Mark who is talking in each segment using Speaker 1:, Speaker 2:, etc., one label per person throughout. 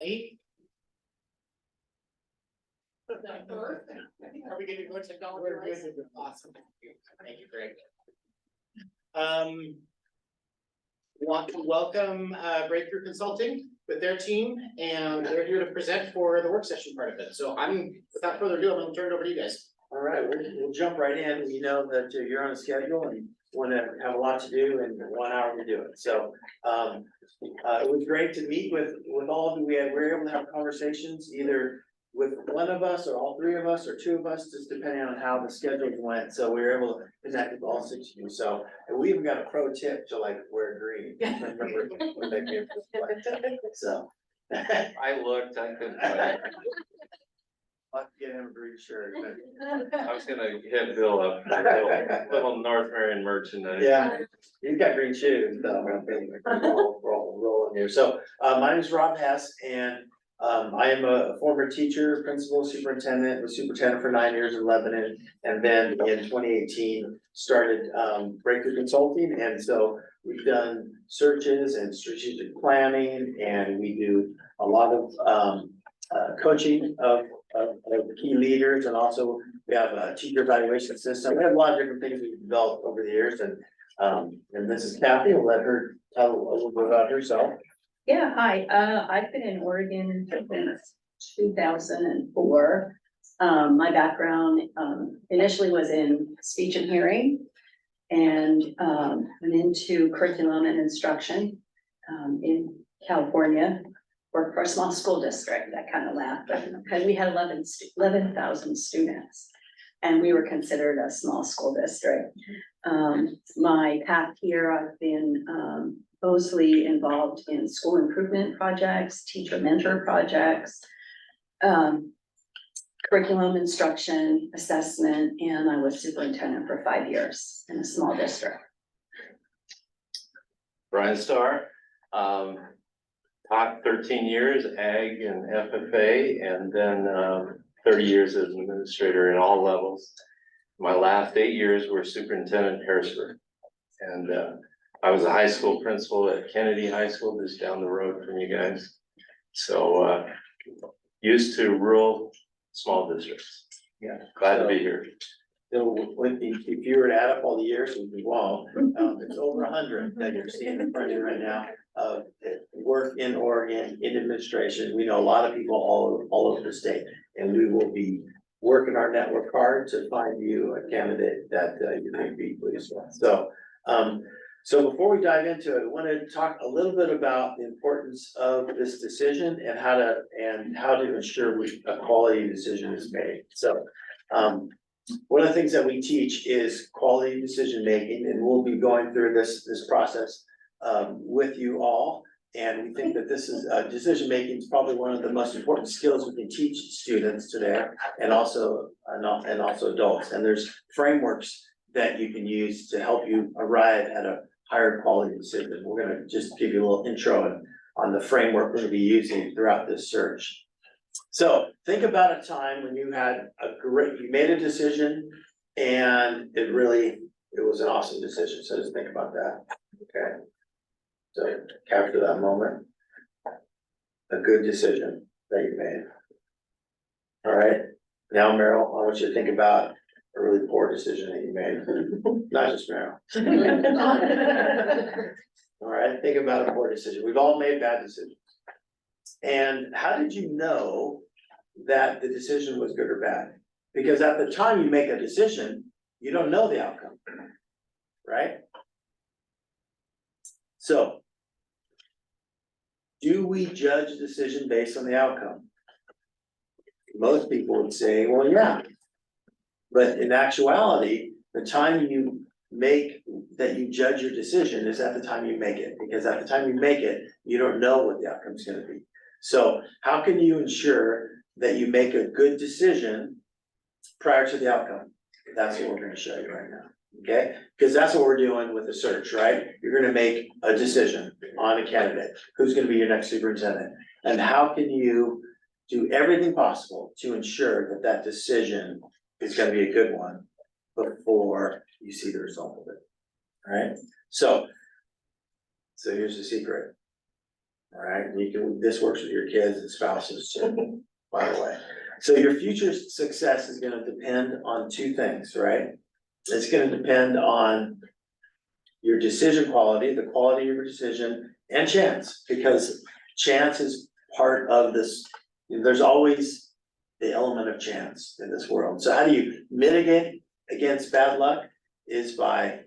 Speaker 1: Eight. Are we getting more technology?
Speaker 2: We're good.
Speaker 1: Awesome. Thank you, Greg. Want to welcome Breakthrough Consulting with their team, and they're here to present for the work session part of it. So without further ado, I'm gonna turn it over to you guys.
Speaker 2: All right, we'll jump right in. We know that you're on a schedule and want to have a lot to do in 1 hour to do it. So it was great to meet with all of you. We were able to have conversations either with one of us or all three of us or two of us, just depending on how the schedules went. So we were able to connect with all six of you. So and we even got a pro tip to like wear green. Remember when they came to play. So
Speaker 3: I looked, I couldn't find it.
Speaker 2: I'll have to get him a green shirt.
Speaker 3: I was gonna hit Bill up, little North Marion merchandise.
Speaker 2: Yeah, he's got green shoes, though. We're all rolling here. So, my name is Rob Hess, and I am a former teacher, principal, superintendent, was superintendent for 9 years in Lebanon. And then in 2018, started Breakthrough Consulting. And so we've done searches and strategic planning, and we do a lot of coaching of the key leaders, and also we have a teacher evaluation system. We have a lot of different things we've developed over the years, and this is Kathy. I'll let her tell a little bit about herself.
Speaker 4: Yeah, hi, I've been in Oregon since 2004. My background, initially was in speech and hearing, and, went into curriculum and instruction, in California. Worked for a small school district. That kind of laughed, because we had 11,000 students, and we were considered a small school district. My path here, I've been mostly involved in school improvement projects, teacher mentor projects, curriculum instruction, assessment, and I was superintendent for 5 years in a small district.
Speaker 3: Brian Starr, taught 13 years, ag and FFA, and then 30 years as an administrator in all levels. My last 8 years were superintendent at Harrisburg. And I was a high school principal at Kennedy High School, just down the road from you guys. So used to rural small districts.
Speaker 2: Yeah.
Speaker 3: Glad to be here.
Speaker 2: So if you were to add up all the years, we won't, it's over 100 that you're seeing in front of you right now. Work in Oregon, in administration. We know a lot of people all over the state, and we will be working our network hard to find you a candidate that you may be pleased with. So before we dive into it, I want to talk a little bit about the importance of this decision and how to ensure a quality decision is made. So one of the things that we teach is quality decision making, and we'll be going through this process with you all. And we think that this is decision making is probably one of the most important skills we can teach students today, and also adults. And there's frameworks that you can use to help you arrive at a higher quality decision. We're gonna just give you a little intro on the framework we're gonna be using throughout this search. So think about a time when you made a decision and it was an awesome decision. So just think about that. Okay. So capture that moment. A good decision that you made. All right. Now, Meryl, I want you to think about a really poor decision that you made. Not just Meryl. All right. Think about a poor decision. We've all made bad decisions. And how did you know that the decision was good or bad? Because at the time you make a decision, you don't know the outcome, right? So, do we judge a decision based on the outcome? Most people would say, well, yeah. But in actuality, the time you judge your decision is at the time you make it, because at the time you make it, you don't know what the outcome is going to be. So how can you ensure that you make a good decision prior to the outcome? That's what we're going to show you right now. Okay, because that's what we're doing with the search, right? You're going to make a decision on a candidate who's going to be your next superintendent, and how can you do everything possible to ensure that decision is going to be a good one before you see the result of it. All right. So here's the secret. All right, you can, this works with your kids and spouses too, by the way. So your future success is gonna depend on two things, right? It's gonna depend on your decision quality, the quality of your decision, and chance, because chance is part of this. There's always the element of chance in this world. So how do you mitigate against bad luck? Is by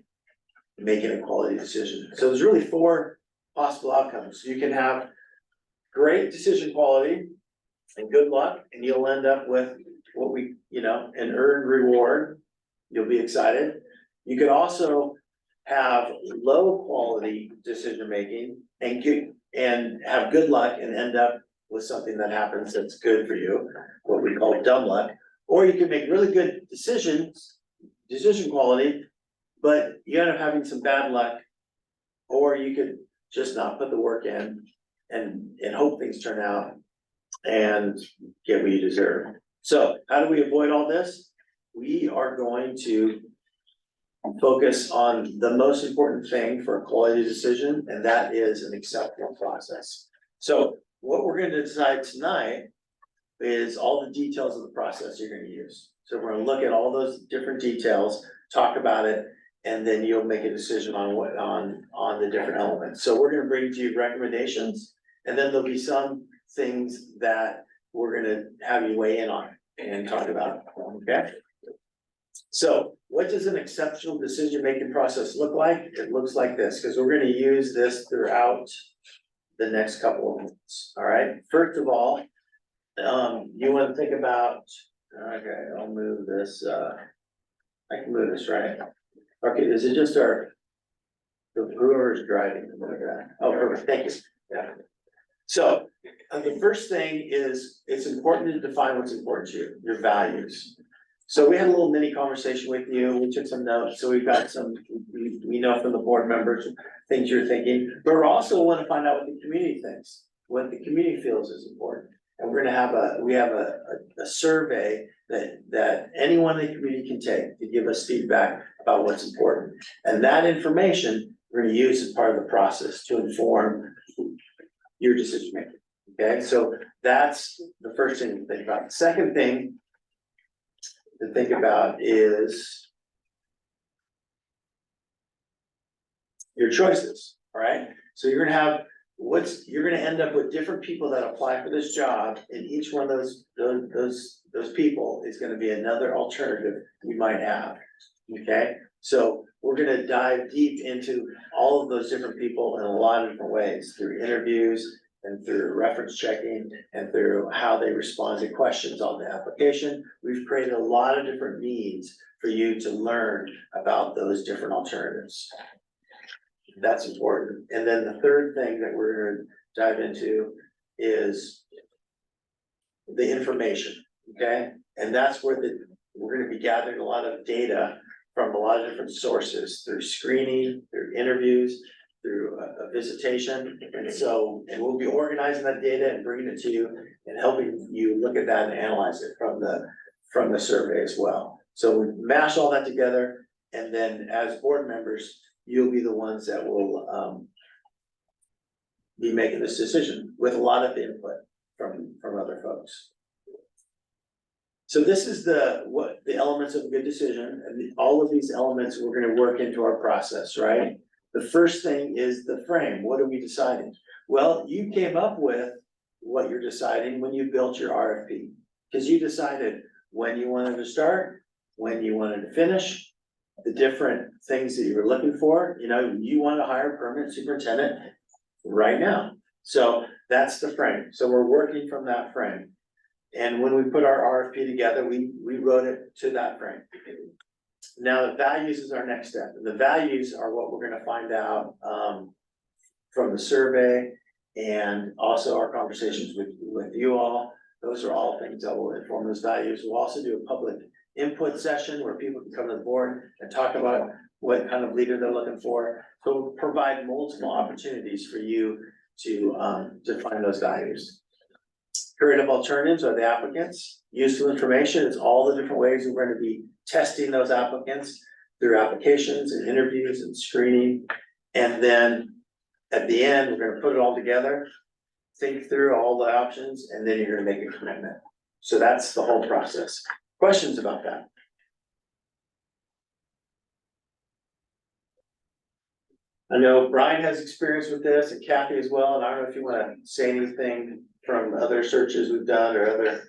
Speaker 2: making a quality decision. So there's really four possible outcomes. You can have great decision quality and good luck, and you'll end up with what we, an earned reward. You'll be excited. You could also have low quality decision making and have good luck and end up with something that happens that's good for you, what we call dumb luck. Or you can make really good decision quality, but you end up having some bad luck. Or you could just not put the work in and hope things turn out and get what you deserve. So how do we avoid all this? We are going to focus on the most important thing for a quality decision, and that is an acceptable process. So what we're going to decide tonight is all the details of the process you're going to use. So we're going to look at all those different details, talk about it, and then you'll make a decision on what on the different elements. So we're going to bring to you recommendations, and then there'll be some things that we're going to have you weigh in on and talk about. Okay. So what does an exceptional decision-making process look like? It looks like this, because we're going to use this throughout the next couple of months. All right. First of all, you want to think about, okay, I'll move this, I can move this, right? Okay, is it just the brewer's driving? Oh, perfect, thank you. Yeah. So, the first thing is, it's important to define what's important to you, your values. So we had a little mini conversation with you, we took some notes, so we've got some, we know from the board members, things you're thinking, but we also want to find out what the community thinks, what the community feels is important. And we're gonna have a survey that anyone in the community can take to give us feedback about what's important. And that information, we're gonna use as part of the process to inform your decision making. Okay, so that's the first thing to think about. The second thing to think about is your choices, all right? So you're gonna have you're gonna end up with different people that apply for this job, and each one of those people is gonna be another alternative you might have. Okay, so we're gonna dive deep into all of those different people in a lot of different ways, through interviews and through reference checking and through how they respond to questions on the application. We've created a lot of different means for you to learn about those different alternatives. That's important. And then the third thing that we're gonna dive into is the information, okay? And that's where we're gonna be gathering a lot of data from a lot of different sources, through screening, through interviews, through a visitation. And we'll be organizing that data and bringing it to you and helping you look at that and analyze it from the survey as well. So we mash all that together, and then as board members, you'll be the ones that will be making this decision with a lot of input from other folks. So this is the elements of a good decision, and all of these elements we're gonna work into our process, right? The first thing is the frame. What are we deciding? Well, you came up with what you're deciding when you built your RFP, because you decided when you wanted to start, when you wanted to finish, the different things that you were looking for. You want to hire a permanent superintendent right now. So that's the frame. So we're working from that frame. And when we put our RFP together, we wrote it to that frame. Now, the values is our next step. The values are what we're going to find out from the survey and also our conversations with you all. Those are all things that will inform those values. We'll also do a public input session where people can come to the board and talk about what kind of leader they're looking for. So we'll provide multiple opportunities for you to define those values. Creative alternatives are the applicants. Useful information is all the different ways we're going to be testing those applicants through applications and interviews and screening. And then at the end, we're going to put it all together think through all the options, and then you're gonna make a commitment. So that's the whole process. Questions about that? I know Brian has experience with this and Kathy as well, and I don't know if you wanna say anything from other searches we've done or other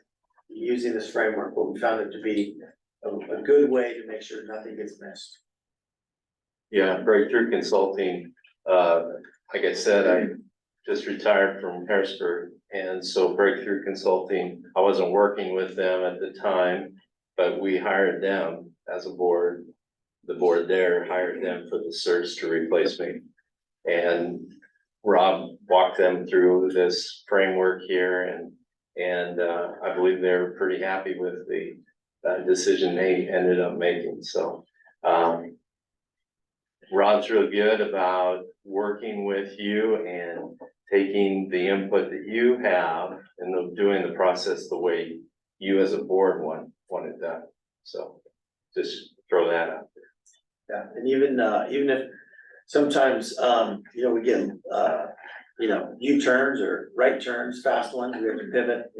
Speaker 2: using this framework, but we found it to be a good way to make sure nothing gets missed.
Speaker 3: Yeah, Breakthrough Consulting, like I said, I just retired from Harrisburg. And so Breakthrough Consulting, I wasn't working with them at the time, but we hired them as a board. The board there hired them for the search to replace me. And Rob walked them through this framework here and I believe they were pretty happy with the decision they ended up making, so. Rob's real good about working with you and taking the input that you have and doing the process the way you as a board want it done. So just throw that out there.
Speaker 2: Yeah, and even if sometimes, we get, U-turns or right turns, fast ones, we have to pivot,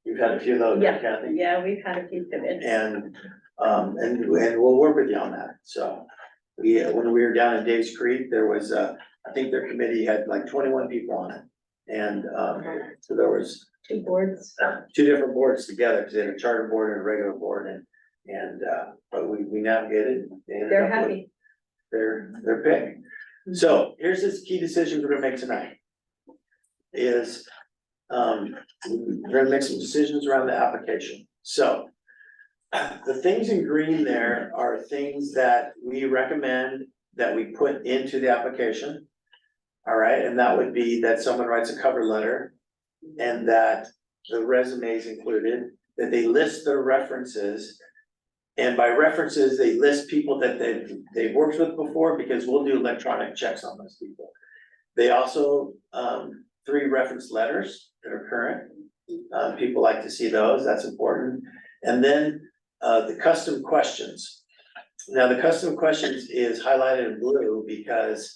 Speaker 2: you've had a few of those,
Speaker 4: Yeah.
Speaker 2: Kathy.
Speaker 4: Yeah, we've had a few pivots.
Speaker 2: And we'll work with you on that, so. When we were down in Dave's Creek, there was, I think their committee had like 21 people on it. And, so there was
Speaker 4: Two boards.
Speaker 2: two different boards together, because they had a charter board and a regular board, but we navigated. They ended
Speaker 4: They're
Speaker 2: up with
Speaker 4: happy.
Speaker 2: Their pick. So here's this key decision we're gonna make tonight. Is, we're gonna make some decisions around the application, so. The things in green there are things that we recommend that we put into the application. All right, and that would be that someone writes a cover letter and that the resume is included, that they list their references. And by references, they list people that they've worked with before, because we'll do electronic checks on those people. They also, 3 reference letters that are current. People like to see those, that's important. And then the custom questions. Now, the custom questions is highlighted in blue because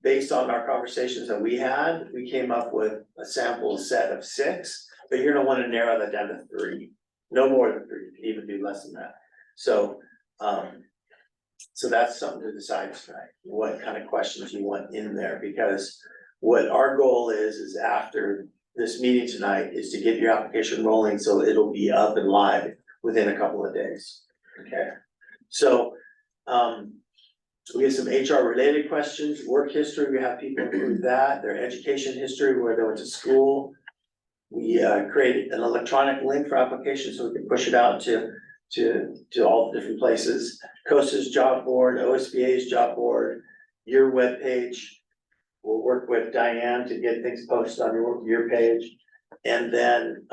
Speaker 2: based on our conversations that we had, we came up with a sample set of 6, but you're gonna wanna narrow that down to 3. No more than 3, you can even do less than that. So, so that's something to decide tonight, what kind of questions you want in there, because what our goal is after this meeting tonight is to get your application rolling, so it'll be up and live within a couple of days, okay? So, we have some HR related questions, work history, we have people include that, their education history, where they went to school. We created an electronic link for applications so we can push it out to all the different places. COSA's job board, OSBA's job board, your webpage. We'll work with Diane to get things posted on your page. And then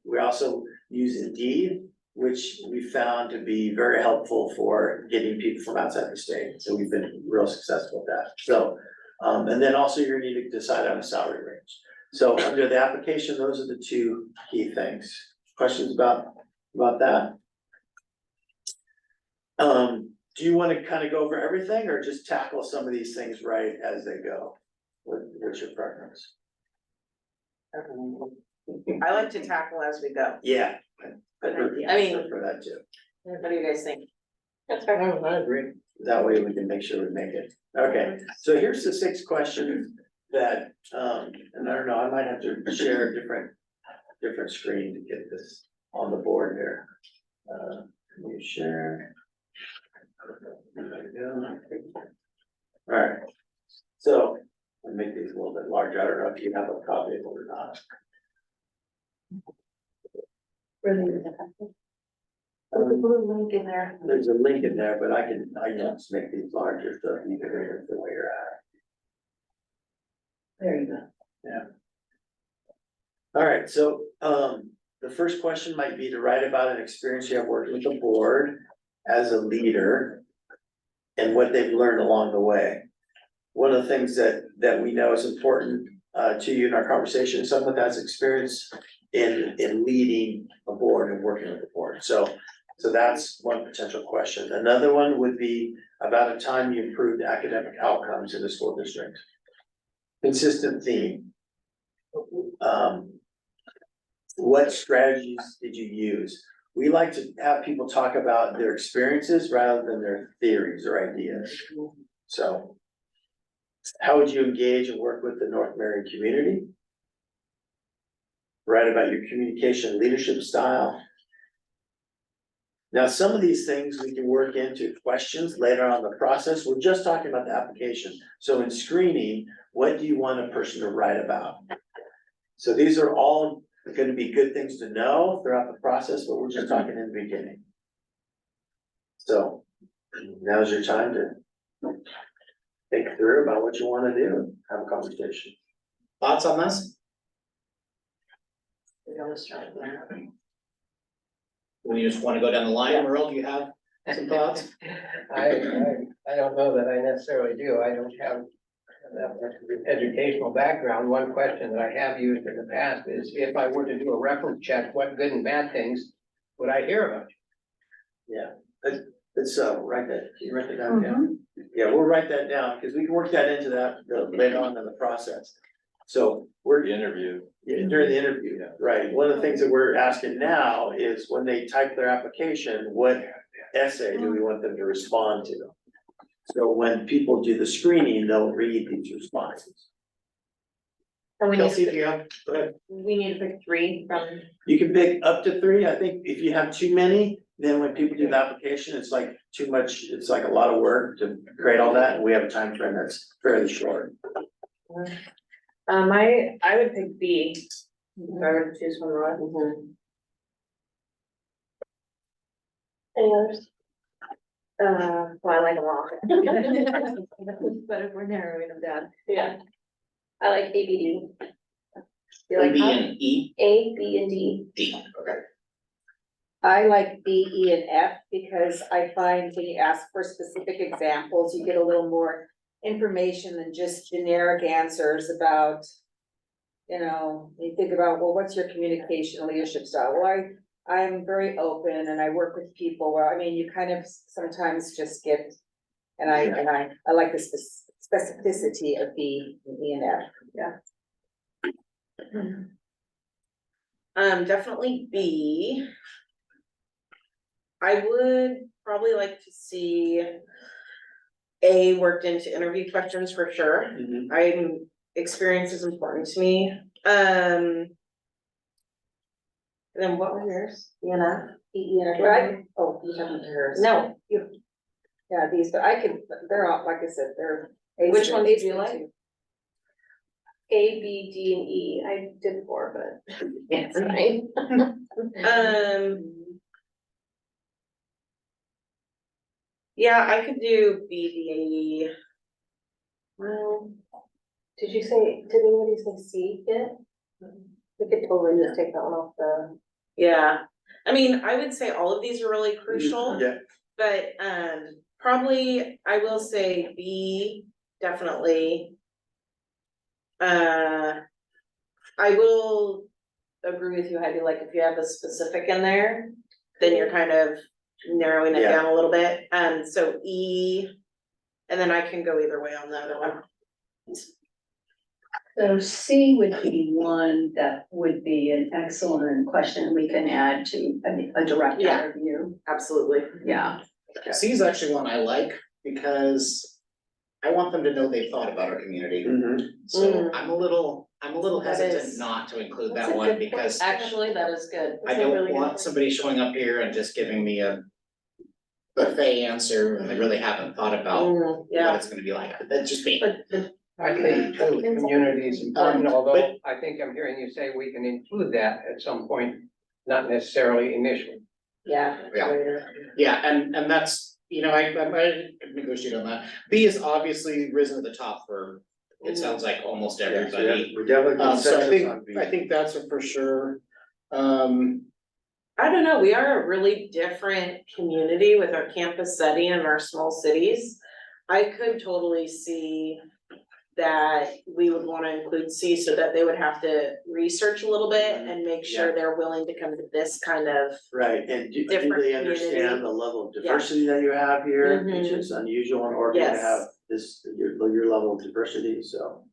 Speaker 2: we also use Indeed, which we found to be very helpful for getting people from outside the state. So we've been real successful with that. So, and then also you're gonna need to decide on a salary range. So under the application, those are the 2 key things. Questions about that? Do you wanna kind of go over everything or just tackle some of these things right as they go? What's your preference?
Speaker 5: I like to tackle as we go.
Speaker 2: Yeah.
Speaker 5: I mean-
Speaker 2: For that too.
Speaker 5: What do you guys think?
Speaker 1: That's fair. I agree.
Speaker 2: That way we can make sure we make it. Okay, so here's the 6 questions that, and I don't know, I might have to share a different screen to get this on the board here. Can you share? There we go. All right, so I'll make these a little bit larger. I don't know if you have a copy of it or not.
Speaker 4: Really.
Speaker 5: There's a blue link in there.
Speaker 2: There's a link in there, but I can just make these larger so you can read it the way you're at.
Speaker 4: There you go.
Speaker 2: All right, so, the first question might be to write about an experience you have working with the board as a leader and what they've learned along the way. One of the things that we know is important, to you in our conversation, is someone that has experience in leading a board and working with the board. So that's one potential question. Another one would be about a time you improved academic outcomes in the school district. Consistent theme. What strategies did you use? We like to have people talk about their experiences rather than their theories or ideas. So how would you engage and work with the North Marion community? Write about your communication leadership style. Now, some of these things we can work into questions later on in the process. We're just talking about the application. So in screening, what do you want a person to write about? So these are all gonna be good things to know throughout the process, but we're just talking in the beginning. So now's your time to think through about what you wanna do and have a conversation.
Speaker 1: Thoughts on this?
Speaker 5: We gotta start there.
Speaker 1: We just wanna go down the line, Merle, do you have some thoughts?
Speaker 6: I don't know that I necessarily do. I don't have that much educational background. One question that I have used in the past is if I were to do a reference check, what good and bad things would I hear about you?
Speaker 2: Yeah, let's write that, can you write that down? Yeah. Yeah, we'll write that down, because we can work that into that later on in the process. So we're
Speaker 3: The interview.
Speaker 2: during the interview, right? One of the things that we're asking now is when they type their application, what essay do we want them to respond to? So when people do the screening, they'll read these responses.
Speaker 5: And we need
Speaker 1: Kelsey, do
Speaker 5: to,
Speaker 1: you have, go ahead.
Speaker 5: we need to pick 3 from,
Speaker 2: You can pick up to 3. I think if you have too many, then when people do the application, it's like too much, it's like a lot of work to create all that, and we have a time frame that's fairly short.
Speaker 5: I would pick B. If I were to choose one, right? Any others? Well, I like them all.
Speaker 4: But if we're narrowing them down,
Speaker 5: Yeah.
Speaker 4: I like A, B, D.
Speaker 5: You like
Speaker 1: B
Speaker 5: that?
Speaker 1: and E,
Speaker 4: A, B, and D.
Speaker 1: D, okay.
Speaker 7: I like B, E, and F because I find when you ask for specific examples, you get a little more information than just generic answers about, you know, you think about, well, what's your communication leadership style? Well, I'm very open and I work with people. Well, I mean, you kind of sometimes just get, and I like the specificity of B, E, and F.
Speaker 5: Definitely B. I would probably like to see A worked into interview questions for sure. Experience is important to me. Then what was yours? E and F?
Speaker 7: E, E, and F, right? Oh, you haven't heard.
Speaker 5: No,
Speaker 7: Yeah, these, but I could, they're all, like I said, they're.
Speaker 5: Which ones did you like?
Speaker 4: A, B, D, and E. I did 4, but
Speaker 5: It's fine. Yeah, I could do B, D, and E.
Speaker 4: well, did anybody say C yet? We could totally just take that one off the.
Speaker 5: Yeah, I mean, I would say all of these are really crucial.
Speaker 2: Yeah,
Speaker 5: But probably I will say B, definitely. I will agree with you, Heidi, like if you have a specific in there, then you're kind of narrowing it
Speaker 2: Yeah.
Speaker 5: down a little bit, so E. And then I can go either way on the other one.
Speaker 4: So C would be one that would be an excellent question we can add to a direct
Speaker 5: Yeah.
Speaker 4: interview.
Speaker 5: Absolutely.
Speaker 4: Yeah,
Speaker 1: C is actually one I like because I want them to know they've thought about our community. So I'm a little
Speaker 5: That
Speaker 1: hesitant
Speaker 5: is-
Speaker 1: not to include
Speaker 4: That's
Speaker 1: that
Speaker 4: a
Speaker 1: one
Speaker 4: good point.
Speaker 1: because
Speaker 5: Actually, that is good.
Speaker 1: I don't want somebody showing up here and just giving me a buffet answer and they really haven't thought about what
Speaker 5: Yeah,
Speaker 1: it's gonna be like. That's just me.
Speaker 6: I think too, community is important, although
Speaker 1: but-
Speaker 6: I think I'm hearing you say we can include that at some point, not necessarily initially.
Speaker 5: yeah.
Speaker 1: Yeah, and that's, you know, I negotiate on that. B is obviously risen to the top for, it sounds like almost
Speaker 2: yeah, so
Speaker 1: everybody.
Speaker 2: we're definitely
Speaker 1: So I
Speaker 2: consensus on B.
Speaker 1: think that's a for sure.
Speaker 5: I don't know, we are a really different community with our campus setting and our small cities. I could totally see that we would wanna include C so that they would have to research a little bit and make sure they're willing to come to this kind of.
Speaker 2: Right, and do
Speaker 5: Different
Speaker 2: they
Speaker 5: community.
Speaker 2: understand the level of diversity that you have here, which
Speaker 5: Mhm.
Speaker 2: is unusual in Oregon to
Speaker 5: Yes.
Speaker 2: have this, your level of diversity, so.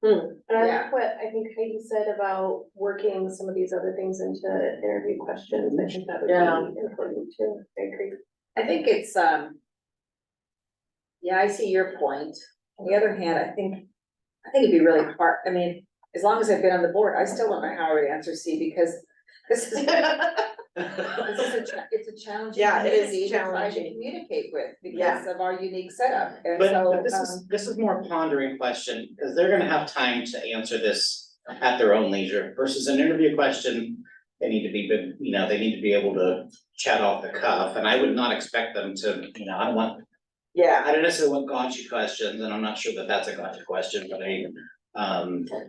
Speaker 8: And I
Speaker 7: Yeah.
Speaker 8: like what I think Heidi said about working some of these other things into interview questions. I think that would
Speaker 5: Yeah.
Speaker 8: be important too. I agree.
Speaker 7: I think it's, yeah, I see your point. On the other hand, I think it'd be really hard, I mean, as long as I've been on the board, I still don't know how I would answer C because this is, it's a challenging
Speaker 5: Yeah, it is
Speaker 7: community to try to
Speaker 5: challenging.
Speaker 7: communicate with
Speaker 5: Yeah.
Speaker 7: because of our unique setup. And
Speaker 1: But
Speaker 7: so,
Speaker 1: this is more a pondering question, because they're gonna have time to answer this at their own leisure versus an interview question. They need to be, they need to be able to chat off the cuff, and I would not expect them to,
Speaker 5: Yeah,
Speaker 1: I don't necessarily want gotcha questions, and I'm not sure that that's a gotcha question, but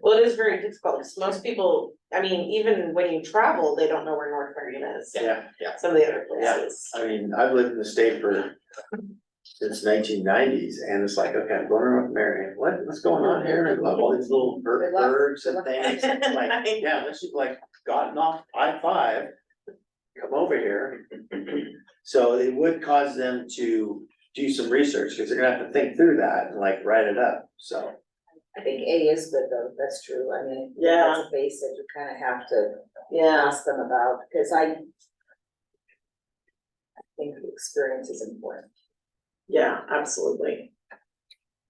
Speaker 5: well, it is very difficult, because most people, I mean, even when you travel, they don't know where North Marion is.
Speaker 2: Yeah,
Speaker 5: Some of the other
Speaker 2: Yeah.
Speaker 5: places.
Speaker 2: I mean, I've lived in the state since 1990s, and it's like, okay, I'm going to North Marion, what's going on here? And I love all these little
Speaker 7: Good luck.
Speaker 2: birds and
Speaker 7: Good luck.
Speaker 2: things, it's like, yeah, unless you've like gotten off I-5, come over here. So it would cause them to do some research, because they're gonna have to think through that and like write it up, so.
Speaker 7: I think A is good though, that's true. I mean,
Speaker 5: Yeah.
Speaker 7: that's a basic, you kind of have to
Speaker 5: Yeah,
Speaker 7: ask them about, because I think the experience is important.
Speaker 5: yeah, absolutely.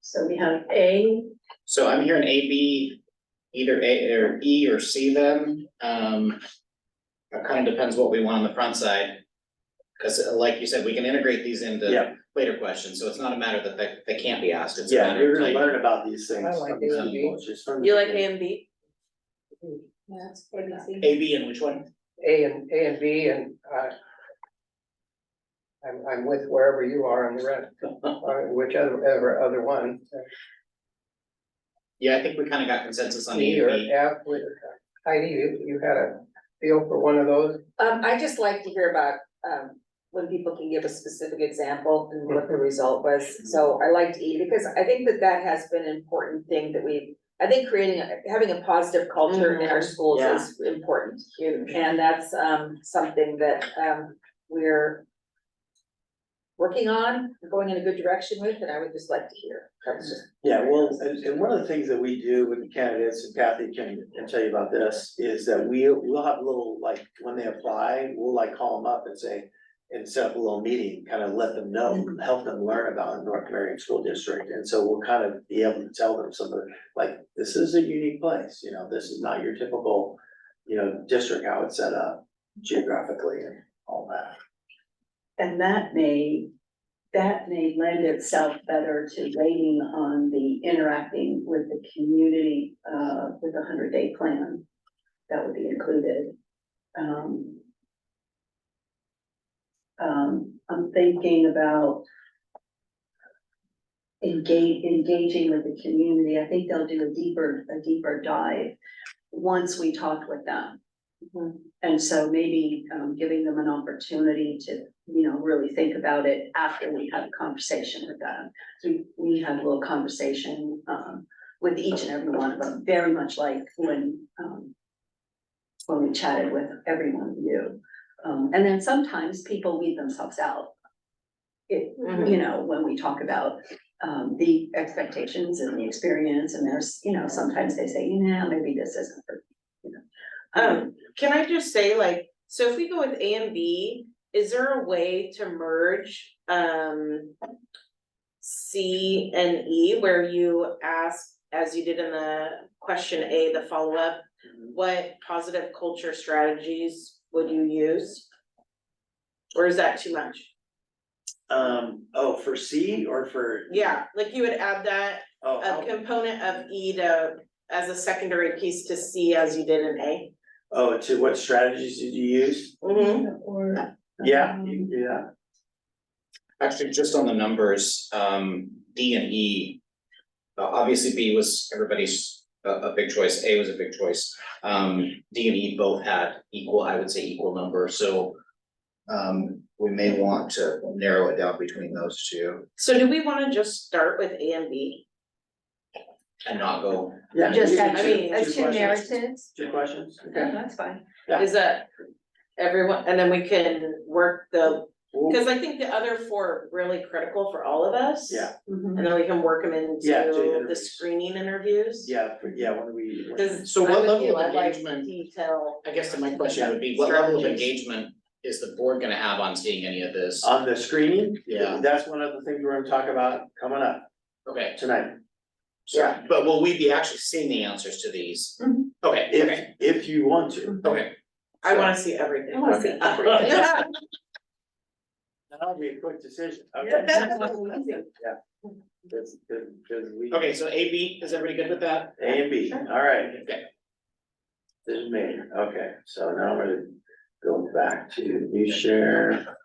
Speaker 4: So we have A,
Speaker 1: so I'm hearing A, B, either A or E or C then. It kind of depends what we want on the front side. Cause like you said, we can integrate these into
Speaker 2: Yeah.
Speaker 1: later questions, so it's not a matter that they can't be asked, it's a
Speaker 2: Yeah,
Speaker 1: matter
Speaker 2: you're
Speaker 1: of
Speaker 2: gonna
Speaker 1: type.
Speaker 2: learn about these things.
Speaker 6: I like
Speaker 2: from
Speaker 6: A
Speaker 2: the
Speaker 6: and B.
Speaker 2: people, just from the
Speaker 5: You like A
Speaker 2: beginning.
Speaker 5: and B?
Speaker 7: Yeah, that's ABC.
Speaker 1: A, B, and which one?
Speaker 6: A and B and, I'm with wherever you are on the rest, or whichever other one.
Speaker 1: Yeah, I think we kind of got consensus on A
Speaker 6: E or
Speaker 1: and B.
Speaker 6: F with, Heidi, you had a feel for one of those?
Speaker 7: I just like to hear about, when people can give a specific example and what the result was. So I liked E because I think that has been an important thing that I think having a positive culture in our schools
Speaker 5: Yeah.
Speaker 7: is important.
Speaker 5: Huge.
Speaker 7: And that's, something that, we're working on, going in a good direction with, and I would just like to hear. That's just.
Speaker 2: Yeah, well, and one of the things that we do with the candidates, and Kathy can tell you about this, is that we'll have a little, like, when they apply, we'll like call them up and say, and set up a little meeting, kind of let them know, help them learn about North Marion School District. And so we'll kind of be able to tell them some of the, like, this is a unique place, this is not your typical, district, how it's set up geographically and all that.
Speaker 4: and that may lend itself better to waiting on the interacting with the community, with the 100-day plan that would be included. I'm thinking about engaging with the community. I think they'll do a deeper dive once we talk with them. And so maybe giving them an opportunity to, really think about it after we have a conversation with them. So we had a little conversation with each and every one of them, very much like when we chatted with every one of you. And then sometimes people leave themselves out. When we talk about the expectations and the experience, and there's, sometimes they say, maybe this isn't for,
Speaker 5: Can I just say, like, so if we go with A and B, is there a way to merge, C and E, where you ask, as you did in the question A, the follow-up, what positive culture strategies would you use? Or is that too much?
Speaker 2: For C or for?
Speaker 5: Yeah, like you would add that,
Speaker 2: Oh,
Speaker 5: a component of E as a secondary piece to C as you did in A.
Speaker 2: to what strategies did you use?
Speaker 4: or.
Speaker 2: Yeah, you can do that.
Speaker 1: Actually, just on the numbers, D and E. Obviously, B was everybody's a big choice, A was a big choice. D and E both had equal number, so. We may want to narrow it down between those two
Speaker 5: So do we wanna just start with A and B?
Speaker 1: and not go.
Speaker 2: Yeah.
Speaker 4: Just
Speaker 2: you can
Speaker 4: have
Speaker 5: I mean,
Speaker 4: as two
Speaker 2: questions.
Speaker 4: narratives?
Speaker 2: 2 questions,
Speaker 4: Yeah,
Speaker 2: okay.
Speaker 4: that's fine.
Speaker 2: Yeah.
Speaker 5: Is that everyone, and then we can work the Cause I think the other four are really critical for all of us.
Speaker 2: Yeah,
Speaker 5: And then we can work them
Speaker 2: Yeah, to
Speaker 5: into the
Speaker 2: interviews.
Speaker 5: screening interviews.
Speaker 2: yeah, when we.
Speaker 5: Cause
Speaker 1: So
Speaker 5: I'm
Speaker 1: what
Speaker 5: with
Speaker 1: level
Speaker 5: you,
Speaker 1: of
Speaker 5: I like
Speaker 1: engagement-
Speaker 5: detail.
Speaker 1: I guess my question would be, what level of
Speaker 5: Strategies.
Speaker 1: engagement is the board gonna have on seeing any of this?
Speaker 2: On the screening,
Speaker 1: Yeah.
Speaker 2: that's one of the things we're gonna talk about coming up
Speaker 1: Okay,
Speaker 2: tonight.
Speaker 1: so, but will we be actually seeing the answers to these?
Speaker 4: Mhm.
Speaker 1: Okay, okay,
Speaker 2: If you want to.
Speaker 1: okay.
Speaker 5: I wanna see everything.
Speaker 4: I wanna see
Speaker 2: Okay.
Speaker 4: everything.
Speaker 2: That'll be a quick decision. Okay. Cause we.
Speaker 1: Okay, so A, B, is everybody good with that?
Speaker 2: A and B, all right.
Speaker 1: Okay.
Speaker 2: Decision made, okay, so now I'm gonna go back to new share.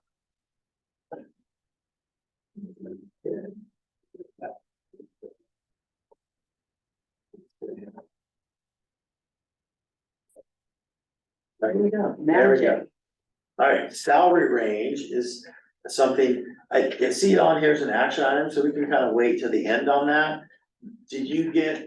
Speaker 2: There we go. There we go. All right, salary range is something, I can see it on here as an action item, so we can kind of wait till the end on that. Did you get,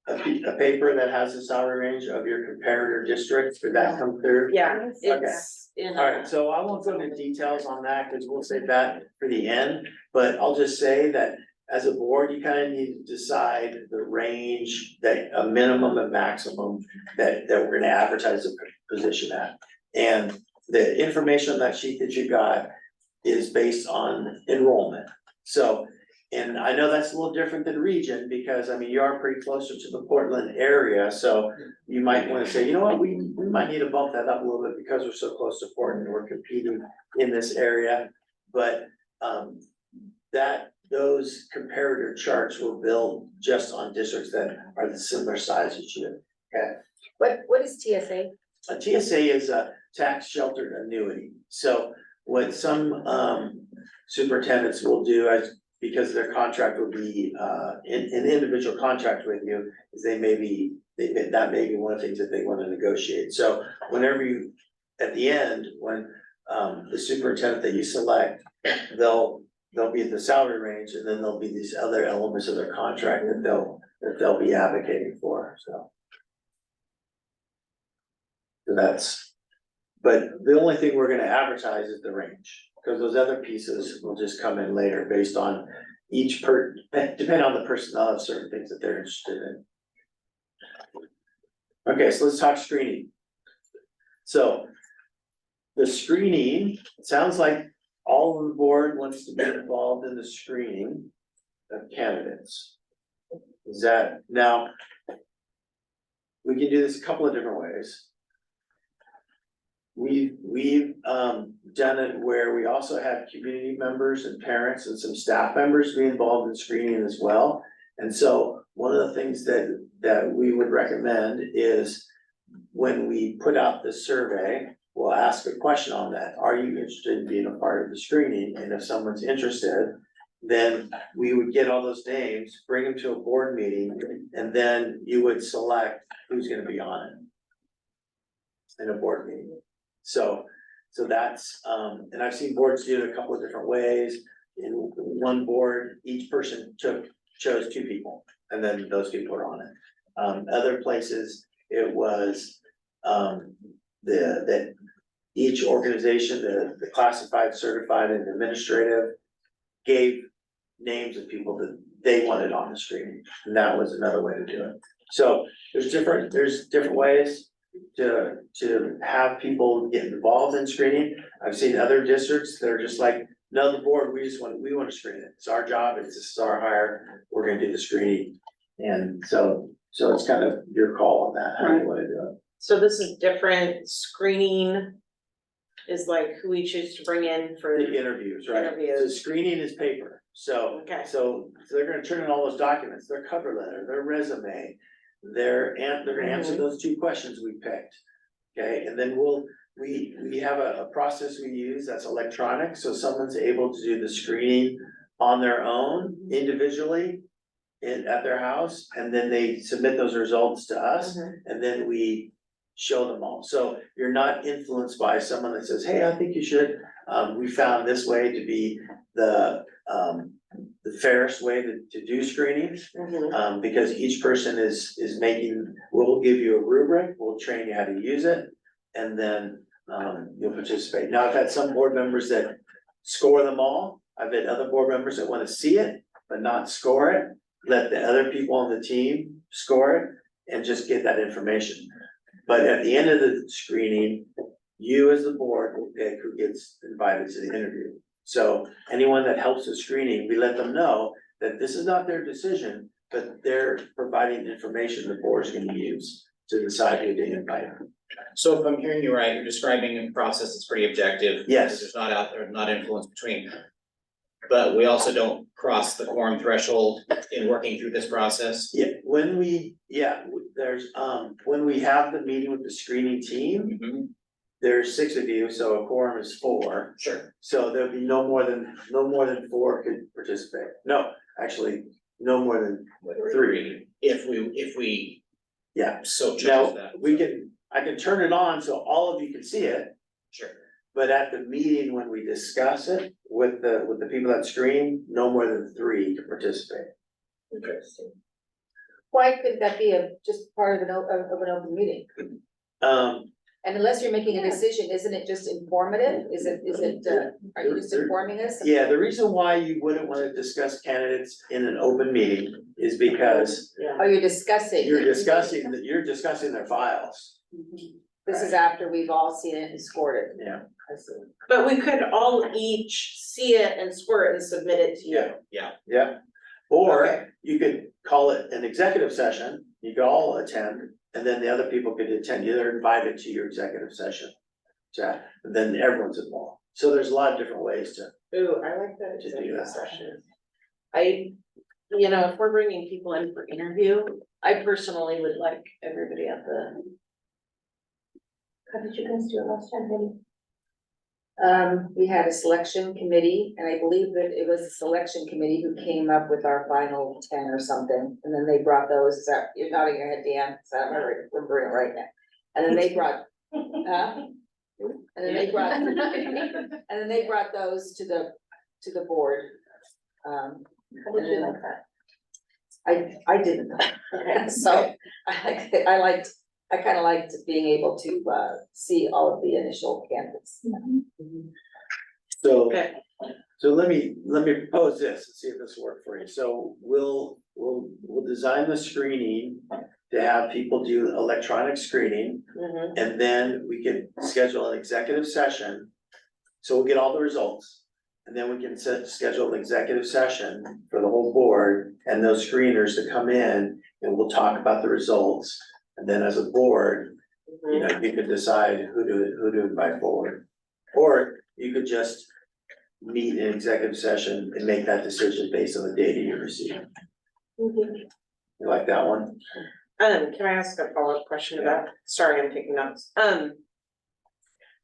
Speaker 2: a paper that has the salary range of your comparator districts? Did that come through?
Speaker 5: Yeah, it's in.
Speaker 2: All right, so I won't go into details on that, because we'll save that for the end, but I'll just say that as a board, you kind of need to decide the range that a minimum and maximum that we're gonna advertise the position at. And the information on that sheet that you got is based on enrollment. So, and I know that's a little different than region, because I mean, you are pretty closer to the Portland area, so you might wanna say, you know what, we might need to bump that up a little bit because we're so close to Portland and we're competing in this area. But, those comparator charts were built just on districts that are the similar size as you, okay?
Speaker 7: What is TSA?
Speaker 2: A TSA is a tax sheltered annuity, so what some superintendents will do as, because their contract will be an individual contract with you, is that may be one of the things that they wanna negotiate, so whenever you, at the end, when the superintendent that you select, they'll be at the salary range, and then there'll be these other elements of their contract that they'll be advocating for, so. So that's, but the only thing we're gonna advertise is the range, because those other pieces will just come in later based on depending on the personnel of certain things that they're interested in. Okay, so let's talk screening. So the screening, it sounds like all of the board wants to be involved in the screening of candidates. Is that, now, we can do this a couple of different ways. We've done it where we also have community members and parents and some staff members be involved in screening as well. And so one of the things that we would recommend is when we put out the survey, we'll ask a question on that. Are you interested in being a part of the screening? And if someone's interested, then we would get all those names, bring them to a board meeting, and then you would select who's gonna be on it in a board meeting. So that's, and I've seen boards do it a couple of different ways. In one board, each person chose 2 people, and then those people are on it. Other places, it was, that each organization, the classified, certified, and administrative gave names of people that they wanted on the screen, and that was another way to do it. So there's different ways to have people get involved in screening. I've seen other districts, they're just like, no, the board, we want to screen it. It's our job, this is our hire, we're gonna do the screening. And so it's kind of your call on that, how you wanna do it.
Speaker 5: So this is different, screening is like who we choose to bring in for.
Speaker 2: The interviews, right?
Speaker 5: Interviews.
Speaker 2: The screening is paper, so.
Speaker 5: Okay.
Speaker 2: So they're gonna turn in all those documents, their cover letter, their resume, they're gonna answer those 2 questions we picked. Okay, and then we have a process we use that's electronic, so someone's able to do the screening on their own individually at their house, and then they submit those results to us, and then we show them all. So you're not influenced by someone that says, hey, I think you should. We found this way to be the fairest way to do screenings. Because each person is we'll give you a rubric, we'll train you how to use it. And then you'll participate. Now, I've had some board members that score them all. I've had other board members that wanna see it, but not score it. Let the other people on the team score it and just get that information. But at the end of the screening, you as the board will pick who gets invited to the interview. So anyone that helps with screening, we let them know that this is not their decision, but they're providing information the board's gonna use to decide who to invite.
Speaker 1: So if I'm hearing you right, you're describing a process that's pretty objective.
Speaker 2: Yes.
Speaker 1: There's not out there, not influence between. But we also don't cross the quorum threshold in working through this process.
Speaker 2: Yeah, when we have the meeting with the screening team,
Speaker 1: Mhm,
Speaker 2: there's 6 of you, so a quorum is 4.
Speaker 1: sure.
Speaker 2: So there'll be no more than 4 could participate. No, actually, no more than 3.
Speaker 1: If we
Speaker 2: Yeah.
Speaker 1: so choose
Speaker 2: Now,
Speaker 1: that.
Speaker 2: I can turn it on so all of you can see it,
Speaker 1: Sure.
Speaker 2: but at the meeting when we discuss it with the people that screen, no more than 3 can participate.
Speaker 5: Interesting.
Speaker 7: Why could that be just part of an open meeting? And unless you're making a decision, isn't it just informative? Are you just informing us?
Speaker 2: Yeah, the reason why you wouldn't wanna discuss candidates in an open meeting is because
Speaker 5: Yeah.
Speaker 7: Oh, you're discussing.
Speaker 2: you're discussing their files.
Speaker 7: This is after we've all seen it and scored it.
Speaker 2: Yeah.
Speaker 7: I see.
Speaker 5: But we could all each see it and score it and submit it to you.
Speaker 2: Yeah, or
Speaker 5: Okay.
Speaker 2: you could call it an executive session, you could all attend, and then the other people could attend, you're invited to your executive session. Chat, and then everyone's involved, so there's a lot of different ways to,
Speaker 5: Ooh, I like that
Speaker 2: To do
Speaker 5: executive
Speaker 2: that.
Speaker 5: session. If we're bringing people in for interview, I personally would like everybody at the. How did you guys do it last time, Penny?
Speaker 7: We had a selection committee, and I believe that it was the selection committee who came up with our final 10 or something, and then they brought those, you're nodding your head, Dan, so I'm remembering it right now. And then they brought, huh? And then they brought those to the board.
Speaker 5: How did you like that?
Speaker 7: I didn't, so I kinda liked being able to see all of the initial candidates.
Speaker 2: so.
Speaker 5: Okay.
Speaker 2: So let me propose this and see if this will work for you. So we'll design the screening to have people do electronic screening,
Speaker 5: Mhm.
Speaker 2: and then we can schedule an executive session. So we'll get all the results, and then we can schedule an executive session for the whole board and those screeners to come in, and we'll talk about the results. And then as a board, you know, you could decide who to invite forward. Or you could just meet in executive session and make that decision based on the data you receive.
Speaker 5: Mhm.
Speaker 2: You like that one?
Speaker 5: Can I ask a follow-up question about, sorry, I'm taking notes.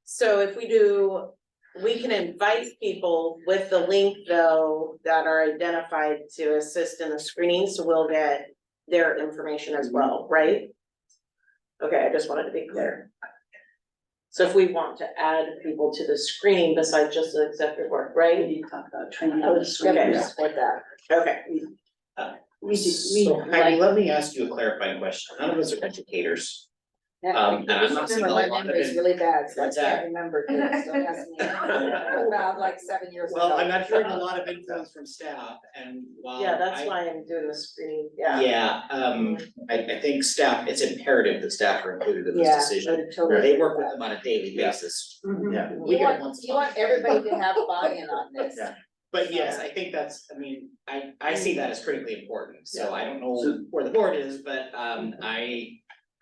Speaker 5: So if we can invite people with the link though that are identified to assist in the screening, so we'll get their information as well, right? Okay, I just wanted to be clear. So if we want to add people to the screening besides just the executive board, right?
Speaker 4: You talk about training.
Speaker 7: I would definitely
Speaker 5: Okay.
Speaker 7: support that.
Speaker 5: Okay,
Speaker 1: So Heidi, let me ask you a clarifying question. None of us are educators. And I'm not seeing a
Speaker 7: My
Speaker 1: lot of
Speaker 7: memory is
Speaker 1: it.
Speaker 7: really bad, so I
Speaker 1: What's that?
Speaker 7: can't remember things, don't ask me. About like 7 years ago.
Speaker 1: Well, I'm not hearing a lot of influence from staff and while
Speaker 5: yeah, that's
Speaker 1: I-
Speaker 5: why I'm doing the screening, yeah.
Speaker 1: Yeah, I think staff, it's imperative that staff are included in
Speaker 7: Yeah,
Speaker 1: this decision.
Speaker 7: I totally
Speaker 1: They
Speaker 7: agree
Speaker 1: work
Speaker 7: with
Speaker 1: with them on a daily
Speaker 2: Yeah.
Speaker 1: basis.
Speaker 2: Yeah.
Speaker 1: We
Speaker 7: You
Speaker 1: get it
Speaker 7: want,
Speaker 1: once a
Speaker 7: you want
Speaker 1: month.
Speaker 7: everybody to have buy-in on this.
Speaker 2: Yeah.
Speaker 1: But yes, I think that's, I mean, I see that as critically important, so I don't know
Speaker 2: So-
Speaker 1: where the board is, but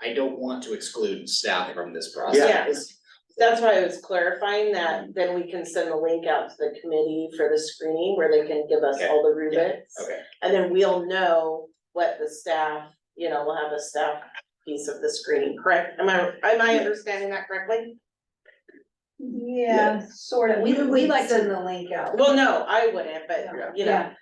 Speaker 1: I don't want to exclude staff from this process.
Speaker 5: That's why I was clarifying that, then we can send the link out to the committee for the screening where they can give us all the rubrics.
Speaker 1: Okay,
Speaker 5: And then we'll know what the staff, we'll have a staff piece of the screening, correct? Am I understanding that correctly?
Speaker 4: Yeah, sort of. We like to.
Speaker 7: Send the link out.
Speaker 5: Well, no, I wouldn't, but
Speaker 4: Yeah.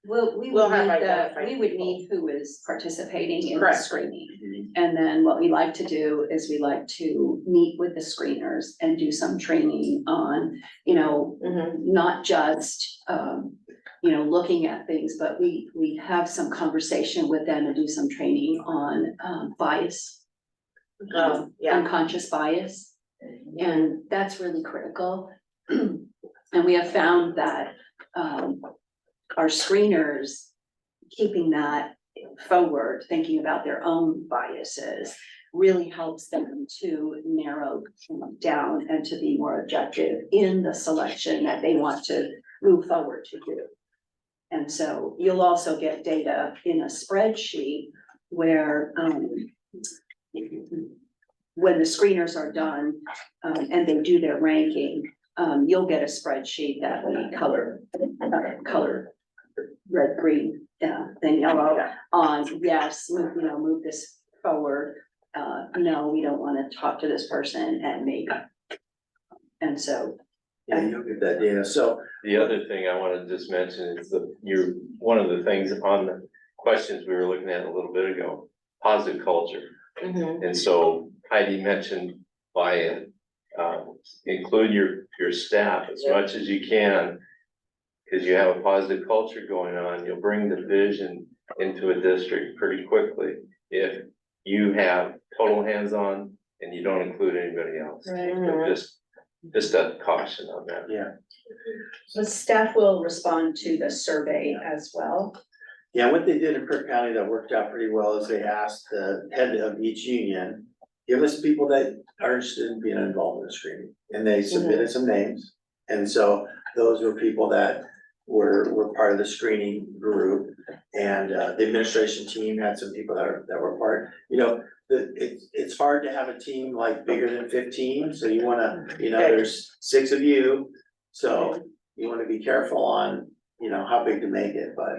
Speaker 4: Well, we
Speaker 5: We'll
Speaker 4: would
Speaker 5: have
Speaker 4: need
Speaker 5: identified
Speaker 4: we would
Speaker 5: people.
Speaker 4: need who is participating in the
Speaker 5: Correct.
Speaker 4: screening.
Speaker 2: Mhm.
Speaker 4: And then what we like to do is we like to meet with the screeners and do some training on,
Speaker 5: Mhm.
Speaker 4: not just, looking at things, but we have some conversation with them and do some training on, bias.
Speaker 5: Yeah,
Speaker 4: Unconscious bias. And that's really critical. And we have found that, our screeners, keeping that forward, thinking about their own biases, really helps them to narrow down and to be more objective in the selection that they want to move forward to do. And so you'll also get data in a spreadsheet where, when the screeners are done, and they do their ranking, you'll get a spreadsheet that we color red, green, then yellow on, yes, move this forward. No, we don't wanna talk to this person, and maybe. And so,
Speaker 2: Yeah, you'll get that data, so,
Speaker 3: The other thing I wanna just mention is one of the things on the questions we were looking at a little bit ago, positive culture.
Speaker 5: Mhm.
Speaker 3: And so Heidi mentioned buy-in, include your staff as much as you can. Cause you have a positive culture going on, you'll bring the vision into a district pretty quickly. If you have total hands-on and you don't include anybody else.
Speaker 5: Mhm.
Speaker 3: Just a caution on that.
Speaker 2: yeah.
Speaker 4: the staff will respond to the survey as well.
Speaker 2: Yeah, what they did in Kirk County that worked out pretty well is they asked the head of each union, give us people that are interested in being involved in the screening. And they submitted some names. And so those were people that were part of the screening group. And the administration team had some people that were part, it's hard to have a team like bigger than 15, so you wanna, there's 6 of you. So you wanna be careful on, how big to make it, but.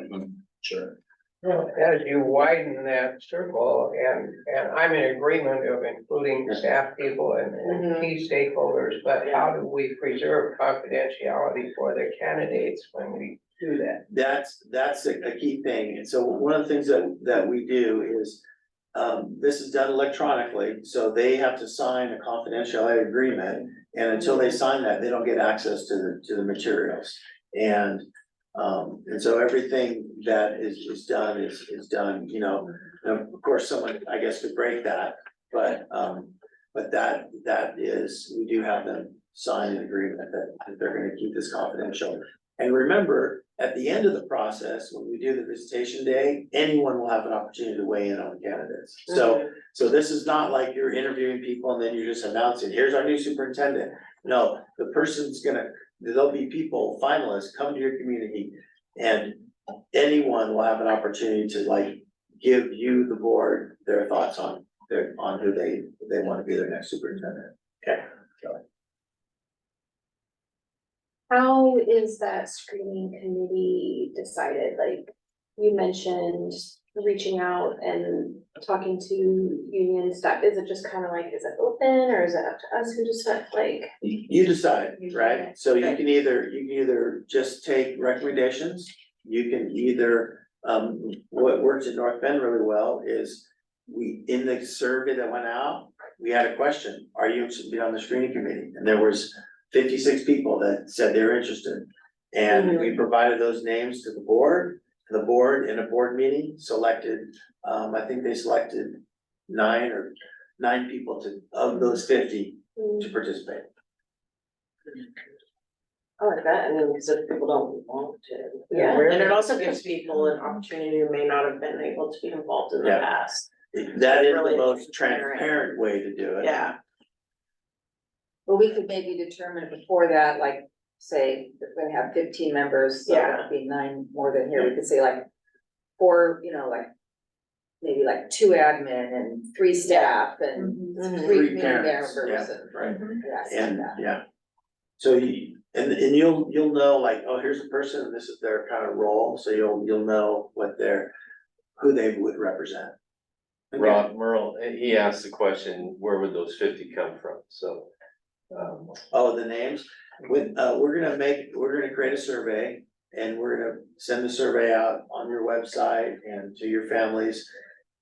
Speaker 1: Sure.
Speaker 6: Well, as you widen that circle, and I'm in agreement of including staff people and key stakeholders, but how do we preserve confidentiality for the candidates when we do that?
Speaker 2: That's a key thing, and so one of the things that we do is, this is done electronically, so they have to sign a confidentiality agreement. And until they sign that, they don't get access to the materials, and so everything that is done is done, and of course, someone, I guess, could break that, but that is, we do have them sign an agreement that they're gonna keep this confidential. And remember, at the end of the process, when we do the visitation day, anyone will have an opportunity to weigh in on the candidates. So this is not like you're interviewing people and then you're just announcing, here's our new superintendent. No, the person's there'll be people, finalists, come to your community, and anyone will have an opportunity to give you, the board, their thoughts on who they want to be their next superintendent. Okay.
Speaker 8: How is that screening committee decided? Like, you mentioned reaching out and talking to union staff. Is it just kind of like, is it open, or is it up to us who decide,
Speaker 2: You decide,
Speaker 8: You
Speaker 2: right?
Speaker 8: decide.
Speaker 2: So you can either just take recommendations, you can either, what works at North Bend really well is in the survey that went out, we had a question, are you interested to be on the screening committee? And there was 56 people that said they were interested. And we provided those names to the board. The board in a board meeting selected, I think they selected 9 people of those 50 to participate.
Speaker 5: I like that, because if people don't want to.
Speaker 6: Yeah.
Speaker 5: And it also gives people an opportunity who may not have been able to be involved in the
Speaker 2: Yeah.
Speaker 5: past.
Speaker 2: That is
Speaker 5: Really
Speaker 2: the most
Speaker 5: transparent.
Speaker 2: transparent way to do it.
Speaker 5: Yeah.
Speaker 7: But we could maybe determine before that, like, say, if we have 15 members, so that would be 9 more than here, we could say 4, maybe 2 admin and 3 staff and
Speaker 5: Mhm.
Speaker 7: 3
Speaker 2: Three
Speaker 7: community
Speaker 2: parents,
Speaker 7: members
Speaker 2: yeah,
Speaker 7: and.
Speaker 2: right.
Speaker 7: Yeah, something
Speaker 2: And,
Speaker 7: like that.
Speaker 2: yeah. So and you'll know oh, here's a person, and this is their kind of role, so you'll know who they would represent.
Speaker 3: Rob Merle, he asked the question, where would those 50 come from? So,
Speaker 2: Oh, the names, we're gonna create a survey, and we're gonna send the survey out on your website and to your families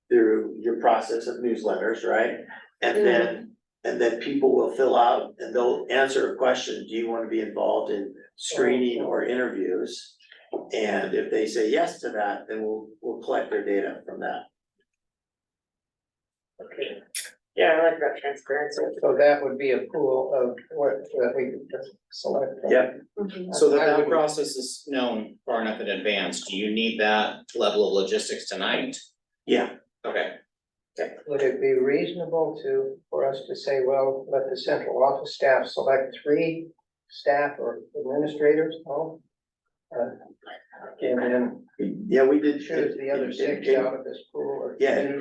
Speaker 2: through your process of newsletters, right? And then people will fill out and they'll answer a question, do you wanna be involved in screening or interviews? And if they say yes to that, then we'll collect their data from that.
Speaker 6: Okay.
Speaker 5: Yeah, I like that transparency.
Speaker 6: So that would be a pool of what, that we could just select from.
Speaker 2: Yep.
Speaker 1: So that
Speaker 6: I
Speaker 1: that
Speaker 6: wouldn't-
Speaker 1: process is known far enough in advance, do you need that level of logistics tonight?
Speaker 2: Yeah,
Speaker 1: Okay,
Speaker 6: Would it be reasonable for us to say, well, let the central office staff select 3 staff or administrators, and then
Speaker 2: yeah, we did.
Speaker 6: choose the other 6 out of this pool or.
Speaker 2: Yeah, in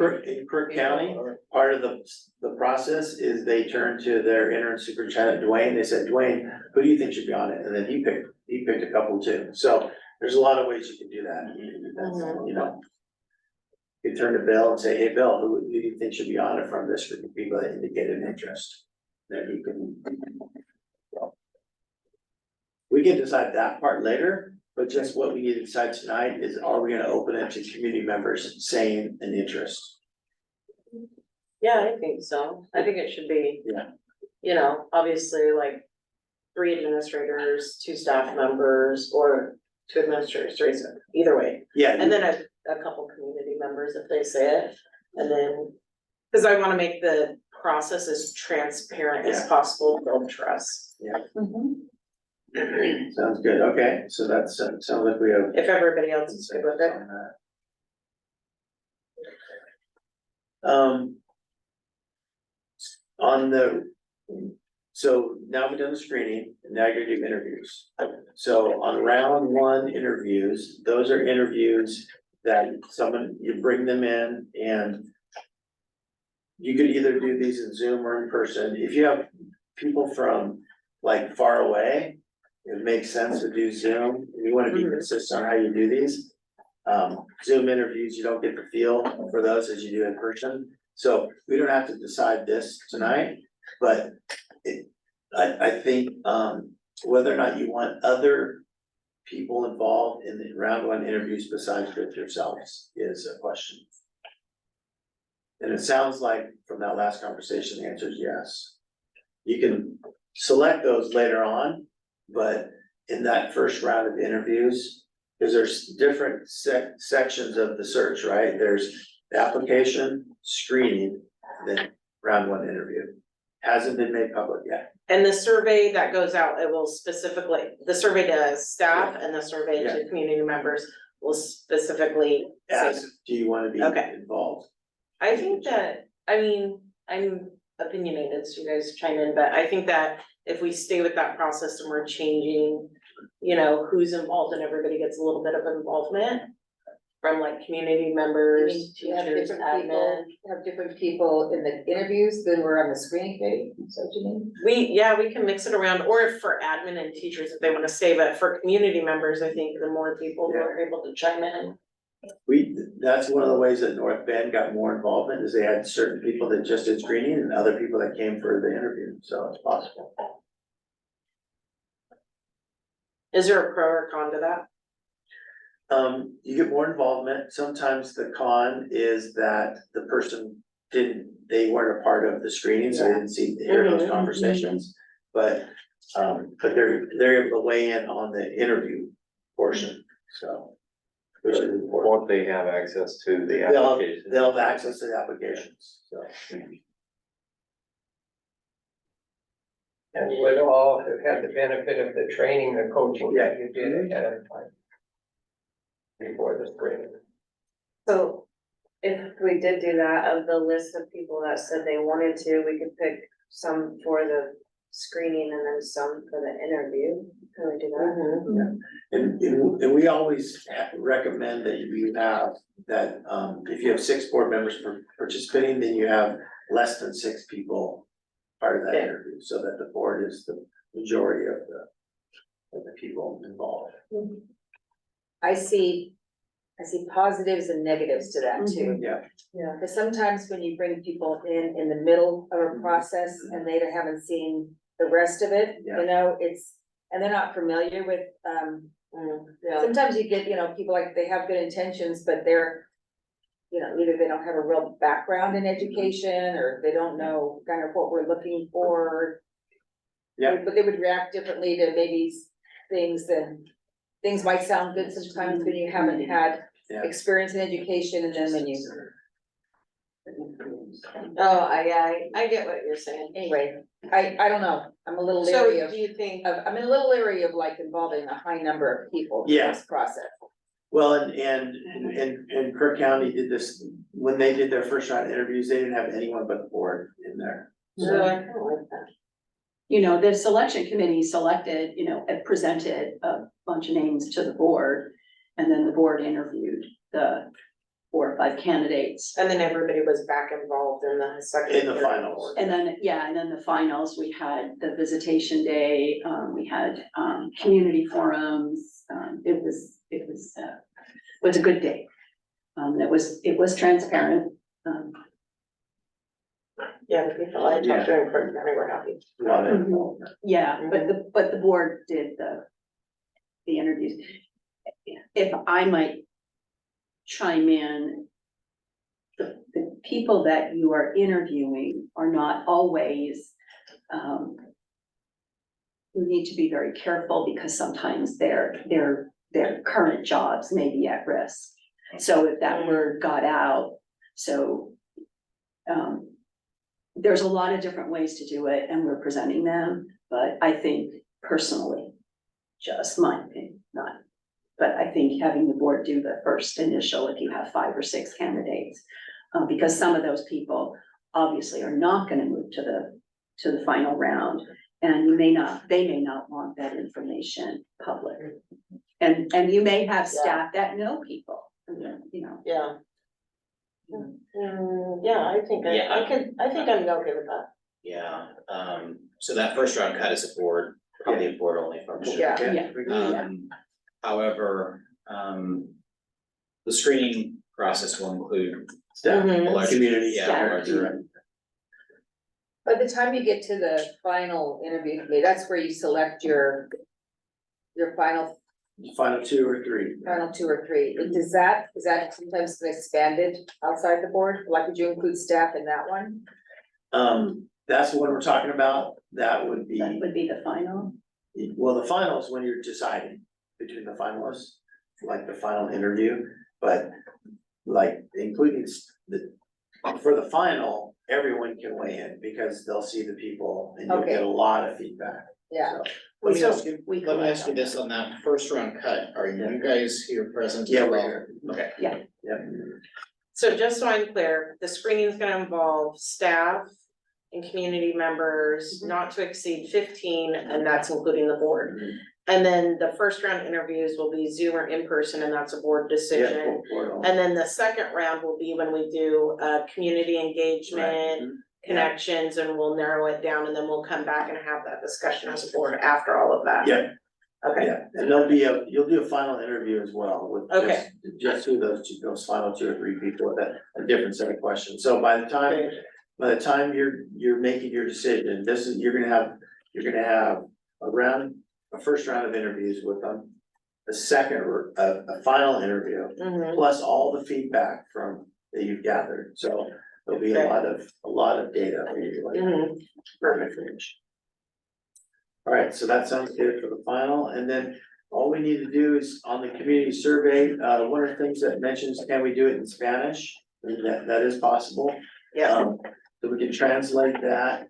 Speaker 2: Crook County,
Speaker 6: Or-
Speaker 2: part of the process is they turn to their interim superintendent, Dwayne, they said, Dwayne, who do you think should be on it? And then he picked a couple too, so there's a lot of ways you can do that, you know. You turn to Bill and say, hey, Bill, who do you think should be on it from this group of people that indicated an interest? Then he can. well, We can decide that part later, but just what we need to decide tonight is, are we gonna open it to community members saying an interest?
Speaker 5: Yeah, I think so. I think it should be.
Speaker 2: Yeah.
Speaker 5: You know, obviously like 3 administrators, 2 staff members, or 2 administrators, 3, either way.
Speaker 2: Yeah.
Speaker 5: And then a couple community members if they say it, and then, cause I wanna make the process as transparent as
Speaker 2: Yeah.
Speaker 5: possible, build trust.
Speaker 2: Sounds good, okay, so that's, sounds like we have.
Speaker 5: If everybody else is good with it.
Speaker 2: On the, so now we've done the screening, and now you're gonna do interviews. So on round 1 interviews, those are interviews that you bring them in and you could either do these in Zoom or in person. If you have people from like far away, it makes sense to do Zoom. You wanna be consistent on how you do these. Zoom interviews, you don't get the feel for those as you do in person. So we don't have to decide this tonight, but I think, whether or not you want other people involved in the round 1 interviews besides with yourselves is a question. And it sounds like from that last conversation, the answer is yes. You can select those later on, but in that first round of interviews, because there's different sections of the search, right? There's the application, screening, then round 1 interview. Hasn't been made public yet.
Speaker 5: And the survey that goes out, it will specifically, the survey to staff and the survey to community members will specifically say.
Speaker 2: Ask, do you wanna be
Speaker 5: Okay.
Speaker 2: involved?
Speaker 5: I think that, I mean, I'm opinionated, so you guys chime in, but I think that if we stay with that process and we're changing, you know, who's involved and everybody gets a little bit of involvement from like community
Speaker 7: You
Speaker 5: members,
Speaker 7: mean, you have
Speaker 5: teachers,
Speaker 7: different
Speaker 5: admin.
Speaker 7: people, have different people in the interviews than were on the screening committee, is that what you mean?
Speaker 5: We can mix it around, or if for admin and teachers, if they wanna stay, but for community members, I think the more people who are able to chime in.
Speaker 2: That's one of the ways that North Bend got more involvement, is they had certain people that just did screening and other people that came for the interview, so it's possible.
Speaker 5: Is there a pro or con to that?
Speaker 2: You get more involvement, sometimes the con is that the person they weren't a part of the screening, so they didn't hear those conversations. But they're able to weigh in on the interview portion, so. Which is important.
Speaker 3: Won't they have access to the
Speaker 2: They'll
Speaker 3: application?
Speaker 2: have access to the applications, so.
Speaker 6: And would all have had the benefit of the training, the coaching that you did ahead of time. Before the screening.
Speaker 9: So if we did do that, of the list of people that said they wanted to, we could pick some for the screening and then some for the interview. Can we do that?
Speaker 2: And we always recommend that you have that, if you have 6 board members participating, then you have less than 6 people part of that interview, so that the board is the majority of the people involved.
Speaker 7: I see positives and negatives to that too.
Speaker 2: Yeah.
Speaker 7: Yeah. Because sometimes when you bring people in the middle of a process and they haven't seen the rest of it,
Speaker 2: Yeah.
Speaker 7: you know, and they're not familiar with, sometimes you get, you know, people like, they have good intentions, but they're, you know, either they don't have a real background in education, or they don't know kind of what we're looking for.
Speaker 2: Yeah.
Speaker 7: But they would react differently to maybe things might sound good sometimes when you haven't had
Speaker 2: Yeah.
Speaker 7: experience in education, and then when you
Speaker 9: Oh, I get what you're saying.
Speaker 7: Anyway, I don't know, I'm a little
Speaker 5: So
Speaker 7: leery of,
Speaker 5: do you think,
Speaker 7: I'm a little leery of like involving a high number of people in
Speaker 2: Yeah.
Speaker 7: this process.
Speaker 2: Well, and Kirk County did this, when they did their first round of interviews, they didn't have anyone but the board in there.
Speaker 9: So I kinda like that.
Speaker 4: You know, the selection committee selected, you know, it presented a bunch of names to the board. And then the board interviewed the 4 or 5 candidates.
Speaker 5: and then everybody was back involved in the second.
Speaker 2: In the
Speaker 5: third,
Speaker 2: finals.
Speaker 5: fourth.
Speaker 4: And then, yeah, and then the finals, we had the visitation day, we had, community forums, it was a good day. It was transparent,
Speaker 5: Yeah, the people I talked to in Creighton County were happy.
Speaker 2: A lot of-
Speaker 4: yeah, but the board did the interviews. If I might chime in, the people that you are interviewing are not always, you need to be very careful because sometimes their current jobs may be at risk. So if that word got out, there's a lot of different ways to do it and we're presenting them, but I think personally, just my opinion, not. But I think having the board do the first initial, if you have 5 or 6 candidates, because some of those people obviously are not gonna move to the final round. And they may not want that information public. And you may have staff that know people, you know.
Speaker 5: Yeah. Yeah, I think
Speaker 1: Yeah.
Speaker 5: I think I'm okay with that.
Speaker 1: Yeah, so that first round cut is a board, probably a board only function.
Speaker 5: Yeah.
Speaker 2: Okay, we can-
Speaker 1: However, the screening process will include
Speaker 2: Staff,
Speaker 5: Mhm.
Speaker 1: a larger
Speaker 2: community,
Speaker 1: yeah,
Speaker 4: staff.
Speaker 1: larger,
Speaker 7: By the time you get to the final interview committee, that's where you select your final
Speaker 2: 2 or 3.
Speaker 7: 2 or 3. Is that sometimes expanded outside the board? Like, would you include staff in that one?
Speaker 2: That's what we're talking about, that would
Speaker 4: That
Speaker 2: be,
Speaker 4: would be the final.
Speaker 2: well, the finals when you're deciding between the finalists, like the final interview, but like including for the final, everyone can weigh in because they'll see the people and you'll get a lot of feedback.
Speaker 7: Yeah.
Speaker 2: So,
Speaker 1: Let me
Speaker 4: So
Speaker 1: ask you,
Speaker 4: we
Speaker 1: let me
Speaker 4: could-
Speaker 1: ask you this on that first round cut, are you guys here present as
Speaker 2: Yeah, we're
Speaker 1: well?
Speaker 2: here.
Speaker 1: Okay.
Speaker 2: Yep.
Speaker 5: So just so I'm clear, the screening is gonna involve staff and community members, not to exceed 15, and that's including the board. And then the first round interviews will be Zoom or in person, and that's a board decision. And then the second round will be when we do community engagement, connections, and we'll narrow it down, and then we'll come back and have that discussion as a board after all of that.
Speaker 2: Yeah,
Speaker 5: Okay,
Speaker 2: yeah, and you'll do a final interview as well with
Speaker 5: Okay.
Speaker 2: just who those final 2 or 3 people with a different set of questions. So by the time you're making your decision, you're gonna have a first round of interviews with them. A final interview,
Speaker 5: mhm,
Speaker 2: plus all the feedback that you've gathered, so there'll be
Speaker 5: Okay.
Speaker 2: a lot of data for you.
Speaker 5: mhm, perfect.
Speaker 2: All right, so that sounds good for the final, and then all we need to do is on the community survey, one of the things that mentions, can we do it in Spanish? And that is possible.
Speaker 5: Yeah,
Speaker 2: So we can translate that.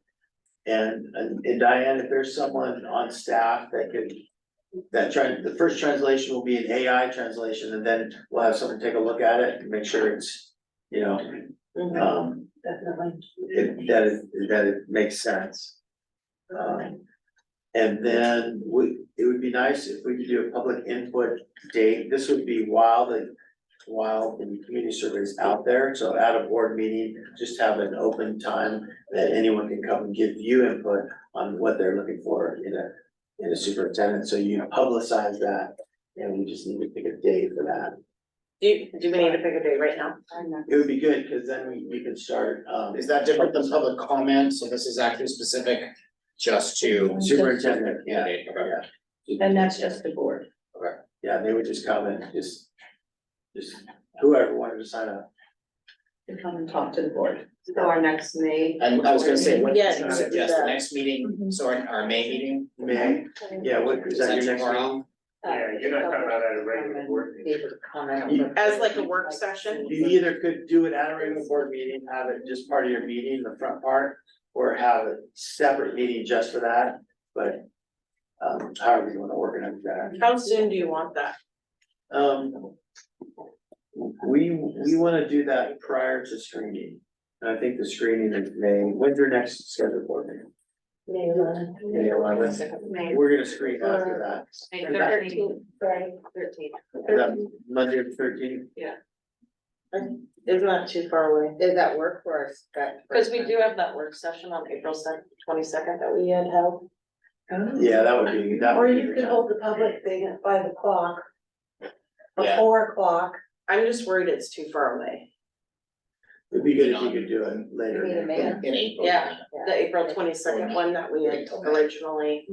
Speaker 2: And Diane, if there's someone on staff the first translation will be an AI translation, and then we'll have someone take a look at it and make sure it's,
Speaker 5: mhm.
Speaker 4: Definitely.
Speaker 2: that it makes sense. And then it would be nice if we could do a public input date. This would be while the community survey is out there, so at a board meeting, just have an open time that anyone can come and give you input on what they're looking for in a superintendent, so you publicize that, and we just need to pick a date for that.
Speaker 5: Do we need to pick a date right now?
Speaker 2: It would be good, cause then we can start,
Speaker 1: Is that different than public comment, so this is actually specific just to
Speaker 2: superintendent, yeah,
Speaker 1: candidate, okay.
Speaker 2: yeah.
Speaker 4: And that's just the board.
Speaker 2: Yeah, they would just come and just whoever wanted to sign up.
Speaker 4: To come and talk to the board.
Speaker 9: So our next May.
Speaker 1: And I was gonna say, what do
Speaker 5: Yeah,
Speaker 1: you
Speaker 5: do
Speaker 1: suggest, the
Speaker 5: that.
Speaker 1: next meeting, so our May meeting?
Speaker 2: May, yeah, what, is that your next
Speaker 1: tomorrow?
Speaker 2: meeting? Yeah, you're not talking about at a regular board meeting.
Speaker 7: Be able to comment on what-
Speaker 5: As like a work session?
Speaker 2: You either could do it at a regular board meeting, have it just part of your meeting, the front part, or have a separate meeting just for that, but. However you wanna organize that.
Speaker 5: How soon do you want that?
Speaker 2: We wanna do that prior to screening. And I think the screening is May, when's your next scheduled board meeting? May 11th. We're gonna screen after that.
Speaker 9: May
Speaker 2: Is that-
Speaker 9: 13th, right, 13th.
Speaker 2: Is that Monday the 13th?
Speaker 5: Isn't that too far away?
Speaker 7: Did that work for us?
Speaker 5: Cause we do have that work session on April 22nd that we had held.
Speaker 2: Yeah, that would be, that
Speaker 10: Or
Speaker 2: would be.
Speaker 10: you
Speaker 2: the
Speaker 10: could
Speaker 2: time.
Speaker 10: hold the public thing at 5 o'clock. Or
Speaker 1: Yeah.
Speaker 10: 4 o'clock.
Speaker 5: I'm just worried it's too far away.
Speaker 2: It'd be good if you could do it later.
Speaker 7: You mean in May?
Speaker 1: In April.
Speaker 5: Yeah, the April 22nd one that we had originally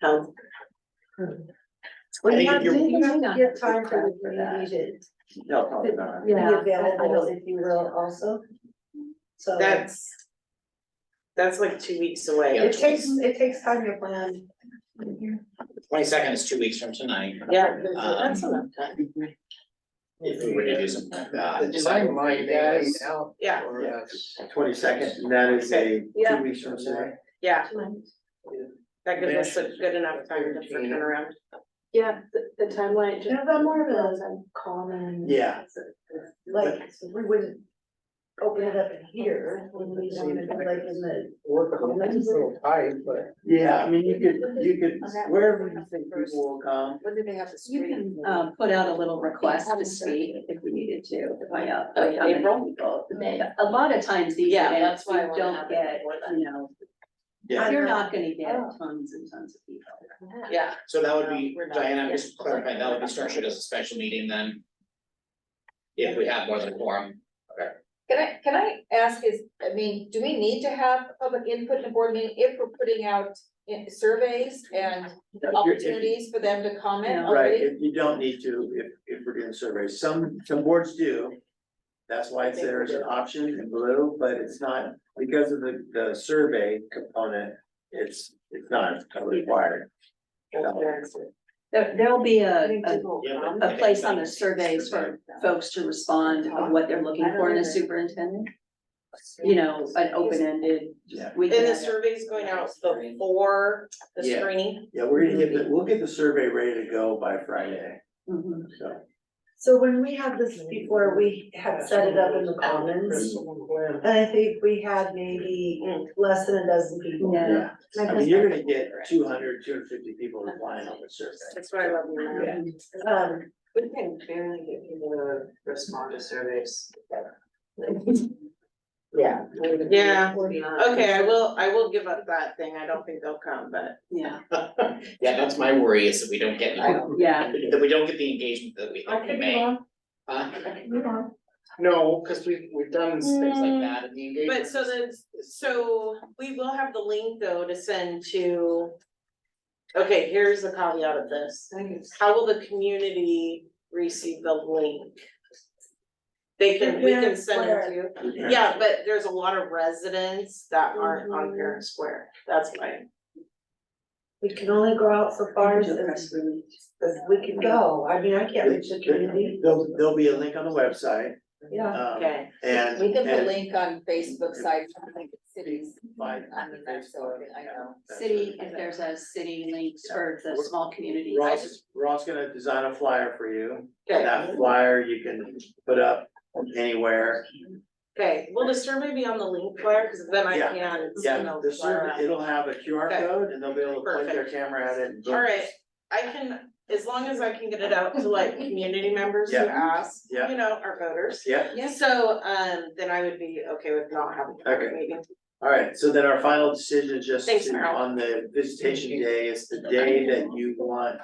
Speaker 5: held.
Speaker 10: Well,
Speaker 1: I think
Speaker 10: you
Speaker 1: if
Speaker 10: have
Speaker 1: you're-
Speaker 10: to give time for the community
Speaker 2: No, probably not.
Speaker 10: to be available, if you will, also. So
Speaker 5: That's like 2 weeks away.
Speaker 1: Yeah.
Speaker 10: it takes time to plan.
Speaker 1: 22nd is 2 weeks from tonight,
Speaker 5: Yeah, that's enough time.
Speaker 1: if we were to do something like that.
Speaker 6: In my mind, they laid out
Speaker 5: Yeah.
Speaker 6: for us.
Speaker 2: 22nd, and that is a
Speaker 10: Yeah.
Speaker 2: 2 weeks from today.
Speaker 5: Yeah, that gives us a good enough time to turn around.
Speaker 8: Yeah, the timeline just.
Speaker 10: Yeah, but more of a-
Speaker 8: a common.
Speaker 2: Yeah.
Speaker 10: Like, we wouldn't open it up in here, when we wanted to, like, in the.
Speaker 6: Work on it, it's a little tight, but.
Speaker 2: Yeah, I mean, you could, wherever you think people will come.
Speaker 7: When did they have the
Speaker 4: You
Speaker 7: screening?
Speaker 4: can, put out a little request to speak if we needed to, to find out.
Speaker 5: Like
Speaker 4: how many
Speaker 5: April?
Speaker 4: people. A lot of times these
Speaker 5: Yeah,
Speaker 4: events,
Speaker 5: that's why I
Speaker 4: you
Speaker 5: wanna
Speaker 4: don't
Speaker 5: have it
Speaker 4: get,
Speaker 5: before then.
Speaker 4: you know,
Speaker 2: Yeah.
Speaker 4: you're not gonna get
Speaker 10: Oh.
Speaker 4: tons and tons of people.
Speaker 5: Yeah,
Speaker 1: So that would be,
Speaker 5: We're not-
Speaker 1: Diana, I'm just clarifying, that would be structured as a special meeting then? If we have more than a quorum,
Speaker 7: Can I ask I mean, do we need to have public input in the board meeting if we're putting out surveys and opportunities for them to comment
Speaker 4: No.
Speaker 2: Right,
Speaker 7: already?
Speaker 2: if you don't need to, if we're doing surveys, some boards do. That's why it's there as an option in blue, but it's not, because of the survey component, it's not required.
Speaker 4: There'll be a
Speaker 1: Yeah,
Speaker 4: place on the surveys for folks to respond of what they're looking for in a superintendent. You know, an open-ended,
Speaker 2: Yeah.
Speaker 4: we
Speaker 5: and
Speaker 4: can.
Speaker 5: the survey's going out before the
Speaker 2: Yeah.
Speaker 5: screening.
Speaker 2: Yeah, we'll get the survey ready to go by Friday,
Speaker 4: Mhm.
Speaker 2: so.
Speaker 10: So when we had this before, we had set it up in the commons, and I think we had maybe less than a dozen people.
Speaker 4: Yeah.
Speaker 2: I mean, you're gonna get 250 people replying on the survey.
Speaker 5: That's why I love you.
Speaker 9: We can barely get people to respond to surveys.
Speaker 10: Yeah.
Speaker 5: Yeah, okay, I will give up that thing. I don't think they'll come, but
Speaker 4: Yeah,
Speaker 1: yeah, that's my worry is that we don't get,
Speaker 4: yeah.
Speaker 1: that we don't get the engagement that we
Speaker 10: I
Speaker 1: think we
Speaker 10: could be
Speaker 1: may.
Speaker 10: wrong,
Speaker 1: Huh?
Speaker 10: I could be wrong.
Speaker 1: No, cause we've done things like that and the engagement.
Speaker 5: but so we will have the link though to send to. Okay, here's the caveat of this. How will the community receive the link? We can send it to you. Yeah, but there's a lot of residents that aren't on Parent Square. That's why.
Speaker 10: We can only go out so far as
Speaker 4: Press release.
Speaker 10: we can go, I mean, I can't reach the community,
Speaker 2: There'll be a link on the website,
Speaker 10: yeah.
Speaker 5: Okay,
Speaker 2: and.
Speaker 7: We can put a
Speaker 2: and
Speaker 7: link on Facebook sites, I think it's cities.
Speaker 2: Find
Speaker 7: I mean, that's so, I know.
Speaker 4: City, if there's a city links for the small community.
Speaker 2: Ross gonna design a flyer for you,
Speaker 5: okay,
Speaker 2: and that flyer you can put up anywhere.
Speaker 5: okay. Will the survey be on the link flyer? Cause then I
Speaker 2: Yeah.
Speaker 5: can
Speaker 2: Yeah,
Speaker 5: send
Speaker 2: the
Speaker 5: the flyer
Speaker 2: survey,
Speaker 5: out.
Speaker 2: it'll have a QR
Speaker 5: Okay.
Speaker 2: code and they'll be able to point their
Speaker 5: Perfect.
Speaker 2: camera at it and boom.
Speaker 5: Alright, I can, as long as I can get it out to like community members who
Speaker 2: Yeah.
Speaker 5: ask,
Speaker 2: Yeah.
Speaker 5: you know, our voters.
Speaker 2: Yeah,
Speaker 5: So, then I would be okay with not having a
Speaker 2: Okay.
Speaker 5: meeting.
Speaker 2: all right, so then our final decision just
Speaker 5: Thanks,
Speaker 2: to-
Speaker 5: Meryl.
Speaker 2: on the visitation day is the day that you want.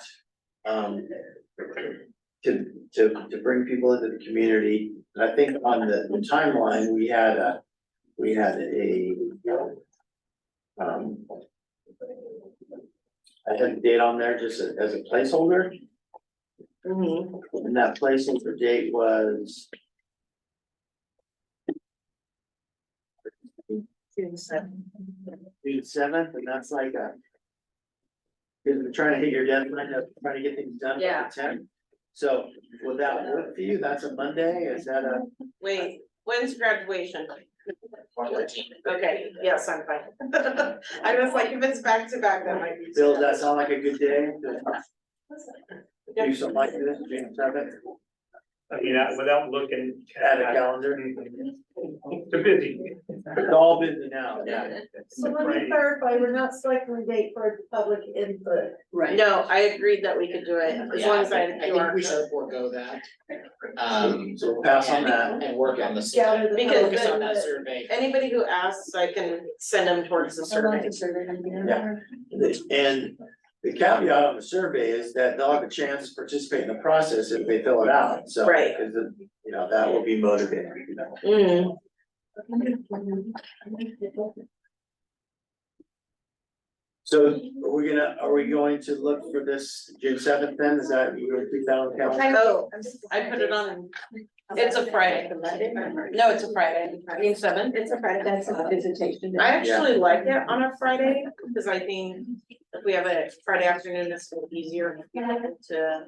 Speaker 2: To bring people into the community. And I think on the timeline, we had a. I had a date on there just as a placeholder, and that placeholder date was. June 7th, and that's like a. Because we're trying to hit your deadline, trying to get things done by
Speaker 5: Yeah.
Speaker 2: the 10th. So would that work for you? That's a Monday? Is that a?
Speaker 5: Wait, when's graduation? Okay, yes, I'm fine. I was like, if it's back to back, that might be.
Speaker 2: Bill, does that sound like a good day to do something like this, June 7th,
Speaker 11: I mean, without looking.
Speaker 2: at a calendar?
Speaker 11: Too busy.
Speaker 2: It's all busy now, yeah.
Speaker 10: So let me clarify, we're not selecting a date for public input.
Speaker 4: Right.
Speaker 5: No, I agreed that we could do it, as long as I had a
Speaker 1: I think
Speaker 5: QR
Speaker 1: we
Speaker 5: code.
Speaker 1: should forego that.
Speaker 2: So we'll pass on that.
Speaker 1: And work on the.
Speaker 10: Gather the
Speaker 5: Because
Speaker 1: Focus on
Speaker 10: public
Speaker 1: that survey.
Speaker 5: Anybody who asks, I can send them towards the survey.
Speaker 2: Yeah. And the caveat on the survey is that they'll have a chance to participate in the process if they fill it out, so.
Speaker 5: Right.
Speaker 2: Cause you know, that will be motivating.
Speaker 5: Mm,
Speaker 2: So are we going to look for this June 7th then? Is that you going to put that on the calendar?
Speaker 5: oh, I put it on, it's a Friday. No, it's a Friday, June 7th.
Speaker 4: It's a Friday, that's a visitation.
Speaker 5: I actually like it on a Friday, because I think if we have a Friday afternoon, it's a little easier to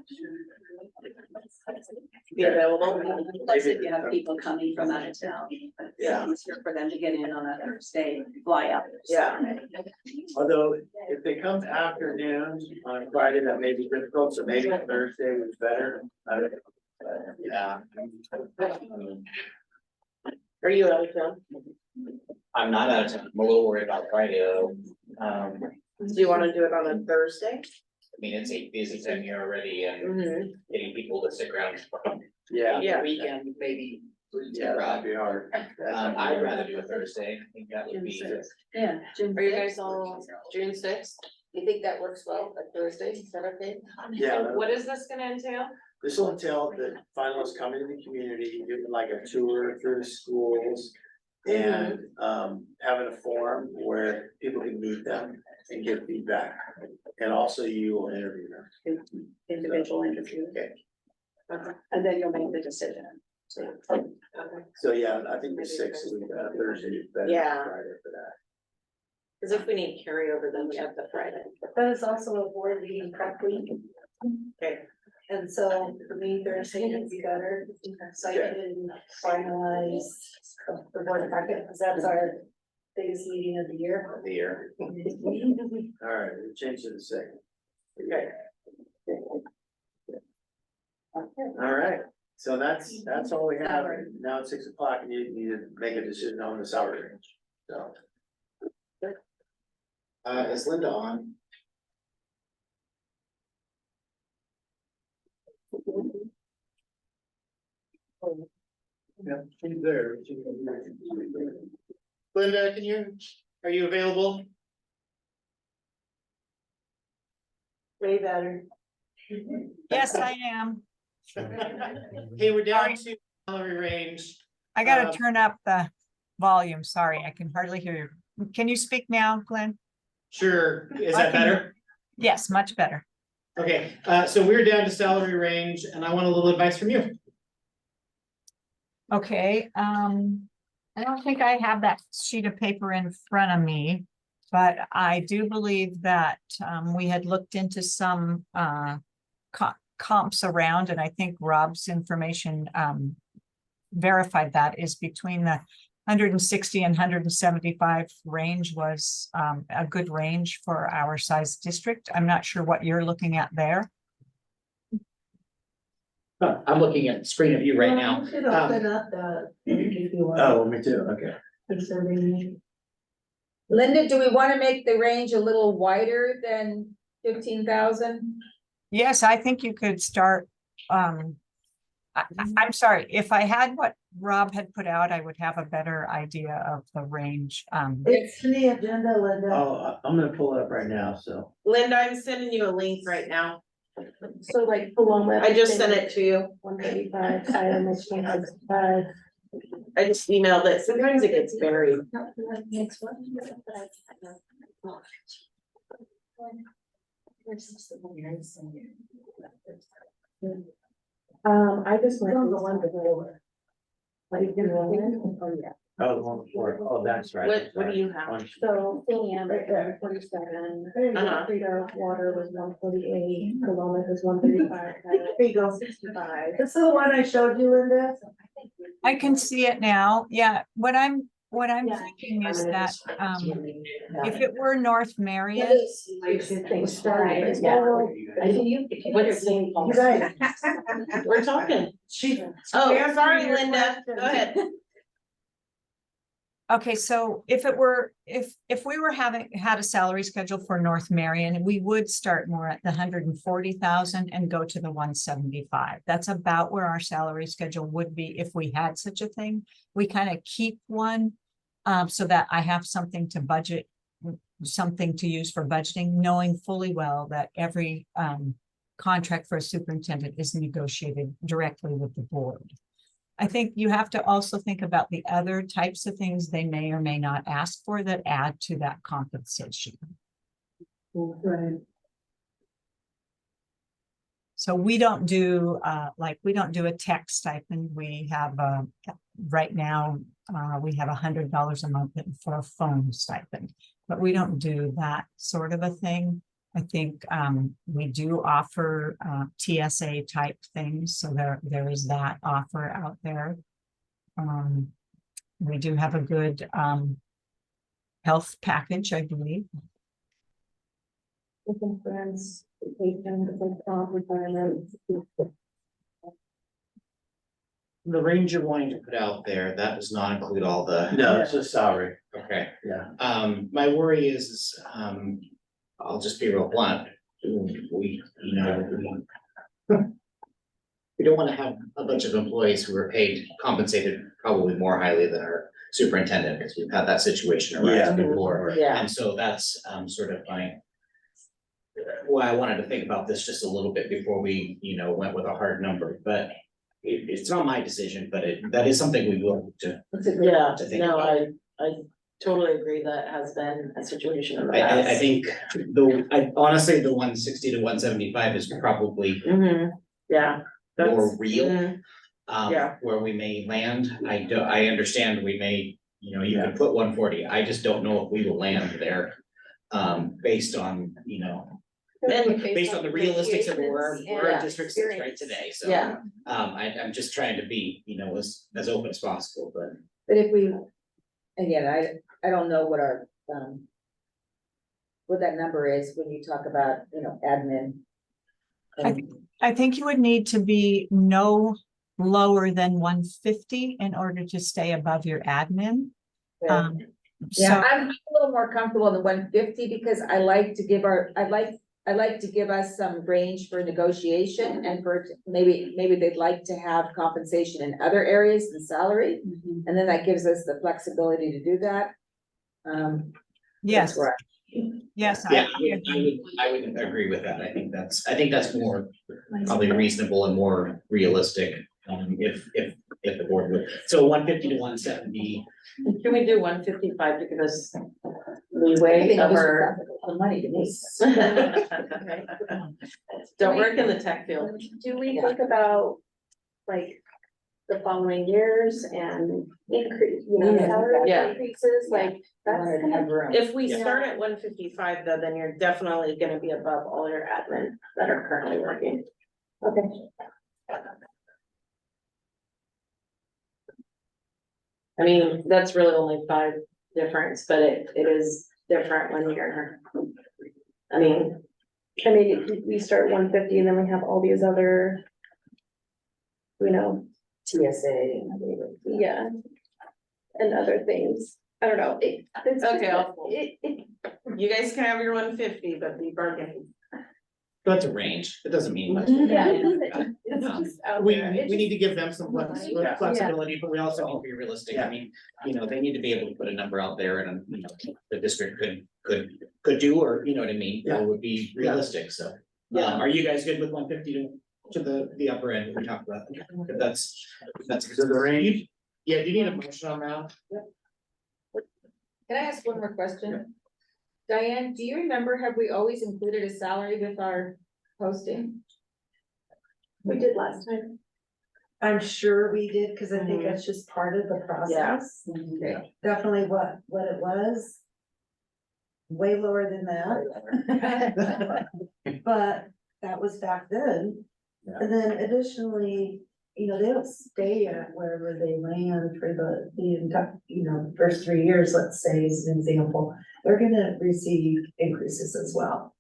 Speaker 5: be available.
Speaker 4: Plus, if you have people coming from out of town,
Speaker 5: Yeah.
Speaker 4: it's easier for them to get in on a Thursday, fly out.
Speaker 5: Yeah.
Speaker 2: Although if they come afternoon on a Friday, that may be difficult, so maybe Thursday was better. I don't know.
Speaker 1: Yeah.
Speaker 5: Are you out of town?
Speaker 1: I'm not out of town. I'm a little worried about Friday though.
Speaker 5: Do you wanna do it on a Thursday?
Speaker 1: I mean, it's a busy time here already and
Speaker 5: Mm-hmm.
Speaker 1: getting people to stick around.
Speaker 2: Yeah,
Speaker 5: Yeah.
Speaker 1: Weekend, maybe.
Speaker 2: yeah, that'd be hard.
Speaker 1: I'd rather do a Thursday. I think that would be.
Speaker 4: Yeah. June
Speaker 5: Are you
Speaker 4: 6th.
Speaker 5: guys all June 6th?
Speaker 7: You think that works well, a Thursday, is that okay?
Speaker 2: Yeah,
Speaker 5: What is this gonna entail?
Speaker 2: this will entail the finalists coming to the community, doing like a tour through the schools. And having a forum where people can meet them and give feedback. And also you will interview them.
Speaker 4: Individual interview.
Speaker 2: Okay.
Speaker 4: And then you'll make the decision.
Speaker 5: Okay.
Speaker 2: So yeah, I think the 6th is Thursday is better than
Speaker 5: Yeah.
Speaker 2: Friday for that.
Speaker 5: Cause if we need carryover, then we have the Friday.
Speaker 10: That is also a board meeting prep week.
Speaker 5: Okay.
Speaker 10: And so for me, Thursday would be better, so I can finalize the board packet, because that's our biggest meeting of the year.
Speaker 1: Of the year.
Speaker 2: All right, we'll change to the 2nd.
Speaker 5: Okay.
Speaker 2: All right, so that's all we have. Now it's 6 o'clock and you need to make a decision on the salary range, so.
Speaker 1: Is Linda on?
Speaker 11: Yeah, she's there.
Speaker 1: Linda, are you available?
Speaker 10: Way better.
Speaker 12: Yes, I am.
Speaker 1: Hey, we're down to salary range.
Speaker 12: I gotta turn up the volume. Sorry, I can hardly hear you. Can you speak now, Glenn?
Speaker 13: Sure, is
Speaker 12: I
Speaker 13: that
Speaker 12: can-
Speaker 13: better?
Speaker 12: Yes, much better.
Speaker 13: Okay, so we're down to salary range and I want a little advice from you.
Speaker 12: Okay, I don't think I have that sheet of paper in front of me. But I do believe that we had looked into some comps around, and I think Rob's information verified that is between the 160 and 175 range was a good range for our size district. I'm not sure what you're looking at there.
Speaker 1: I'm looking at the screen of you right now.
Speaker 10: You could open up the. if you want.
Speaker 2: Oh, me too, okay.
Speaker 7: Linda, do we wanna make the range a little wider than 15,000?
Speaker 12: Yes, I think you could start. I'm sorry, if I had what Rob had put out, I would have a better idea of the range.
Speaker 10: It's in the agenda, Linda.
Speaker 2: Oh, I'm gonna pull it up right now, so.
Speaker 5: Linda, I'm sending you a link right now.
Speaker 8: So like Paloma.
Speaker 5: I just sent it to you.
Speaker 8: 135, item is 25.
Speaker 5: I just emailed it. Sometimes it gets buried.
Speaker 8: I just went to the one before. Like, you know,
Speaker 2: Oh, the one before, oh, that's right.
Speaker 5: What do you have?
Speaker 2: One-
Speaker 8: So, Finnean, right there, 47.
Speaker 5: Uh-huh.
Speaker 8: Frida Water was 148, Paloma was 135. There you go. 65.
Speaker 10: This is the one I showed you, Linda.
Speaker 12: I can see it now. Yeah, what I'm
Speaker 8: Yeah.
Speaker 12: thinking is that, if it were North Marion,
Speaker 8: Things started.
Speaker 5: Yeah.
Speaker 8: I think you.
Speaker 5: What's-
Speaker 8: You guys.
Speaker 5: We're talking. Oh, sorry, Linda, go ahead.
Speaker 12: okay, so if it were, if we were had a salary schedule for North Marion, we would start more at the 140,000 and go to the 175. That's about where our salary schedule would be if we had such a thing. We kind of keep one, so that I have something to budget, something to use for budgeting, knowing fully well that every contract for a superintendent is negotiated directly with the board. I think you have to also think about the other types of things they may or may not ask for that add to that compensation.
Speaker 10: Right.
Speaker 12: So we don't do, we don't do a tech stipend. We have, right now, we have $100 a month for a phone stipend, but we don't do that sort of a thing. I think, we do offer, TSA type things, so there is that offer out there. We do have a good, health package, I believe.
Speaker 8: Different friends, vacation, different retirement.
Speaker 1: The range you're wanting to put out there, that does not include all the.
Speaker 2: No, it's just salary,
Speaker 1: Okay,
Speaker 2: yeah.
Speaker 1: my worry is, I'll just be real blunt. We, you know, we don't wanna have a bunch of employees who are paid, compensated probably more highly than our superintendent, because we've had that situation
Speaker 2: Yeah.
Speaker 1: arise before.
Speaker 5: Yeah.
Speaker 1: And so that's, sort of my. Why I wanted to think about this just a little bit before we, went with a hard number, but it's not my decision, but that is something we will to.
Speaker 5: Yeah,
Speaker 1: To think
Speaker 5: no,
Speaker 1: about.
Speaker 5: I totally agree that has been a situation in the
Speaker 1: I
Speaker 5: past.
Speaker 1: think honestly, the 160 to 175 is probably
Speaker 5: Yeah.
Speaker 1: more
Speaker 5: That's
Speaker 1: real.
Speaker 5: yeah.
Speaker 1: Where we may land. I understand we may, you could put 140. I just don't know if we will land there. Based on, based on the realistics of where our district sits right today, so.
Speaker 5: Yeah.
Speaker 1: I'm just trying to be, as open as possible, but.
Speaker 7: But if we, again, I don't know what our, what that number is when you talk about, admin.
Speaker 12: I think you would need to be no lower than 150 in order to stay above your admin.
Speaker 7: Yeah,
Speaker 12: So
Speaker 7: I'm a little more comfortable in the 150 because I like to give I like to give us some range for negotiation and for maybe they'd like to have compensation in other areas than salary. And then that gives us the flexibility to do that.
Speaker 12: yes,
Speaker 7: That's where
Speaker 12: yes.
Speaker 1: Yeah, I would agree with that. I think that's more probably reasonable and more realistic, if the board would. So 150 to 170.
Speaker 5: Can we do 155 to give us
Speaker 7: I
Speaker 5: leeway
Speaker 7: think
Speaker 5: of
Speaker 7: those
Speaker 5: our?
Speaker 7: are the money to me.
Speaker 5: Don't work in the tech field.
Speaker 8: Do we think about like the following years and increase, salary
Speaker 5: Yeah.
Speaker 8: increases, like that's
Speaker 7: Wanted to
Speaker 8: kind
Speaker 7: have
Speaker 8: of.
Speaker 7: room.
Speaker 5: If we
Speaker 8: Yeah.
Speaker 5: start at 155 though, then you're definitely gonna be above all your admin that are currently working.
Speaker 8: Okay.
Speaker 5: I mean, that's really only 5 difference, but it is different when you're. I mean,
Speaker 8: We start 150 and then we have all these other.
Speaker 7: TSA.
Speaker 8: Yeah. And other things, I don't know, it's just
Speaker 5: Okay,
Speaker 8: a-
Speaker 5: I'll-
Speaker 8: it,
Speaker 5: you guys can have your 150, but be bargaining.
Speaker 1: That's a range. It doesn't mean much.
Speaker 8: yeah, it's just out
Speaker 13: We,
Speaker 8: there.
Speaker 13: we
Speaker 8: It just-
Speaker 13: need to give them some
Speaker 8: Yeah.
Speaker 13: flexibility, but we also
Speaker 1: Also
Speaker 13: need
Speaker 1: need to be realistic. I mean, they need to be able to put a number out there and, the district could do, or, you know what I mean? That would be realistic, so.
Speaker 5: Yeah.
Speaker 1: Are you guys good with 150 to the upper end we talked about? If that's.
Speaker 2: So the range?
Speaker 13: Yeah, do you need a motion on that?
Speaker 7: Can I ask one more question? Diane, do you remember, have we always included a salary with our posting?
Speaker 8: We did last time.
Speaker 10: I'm sure we did, cause I think that's just part of the process. Definitely what it was. Way lower than that. But that was back then. And then additionally, you know, they don't stay at wherever they land for the first 3 years, let's say, as an example. They're gonna receive increases as well.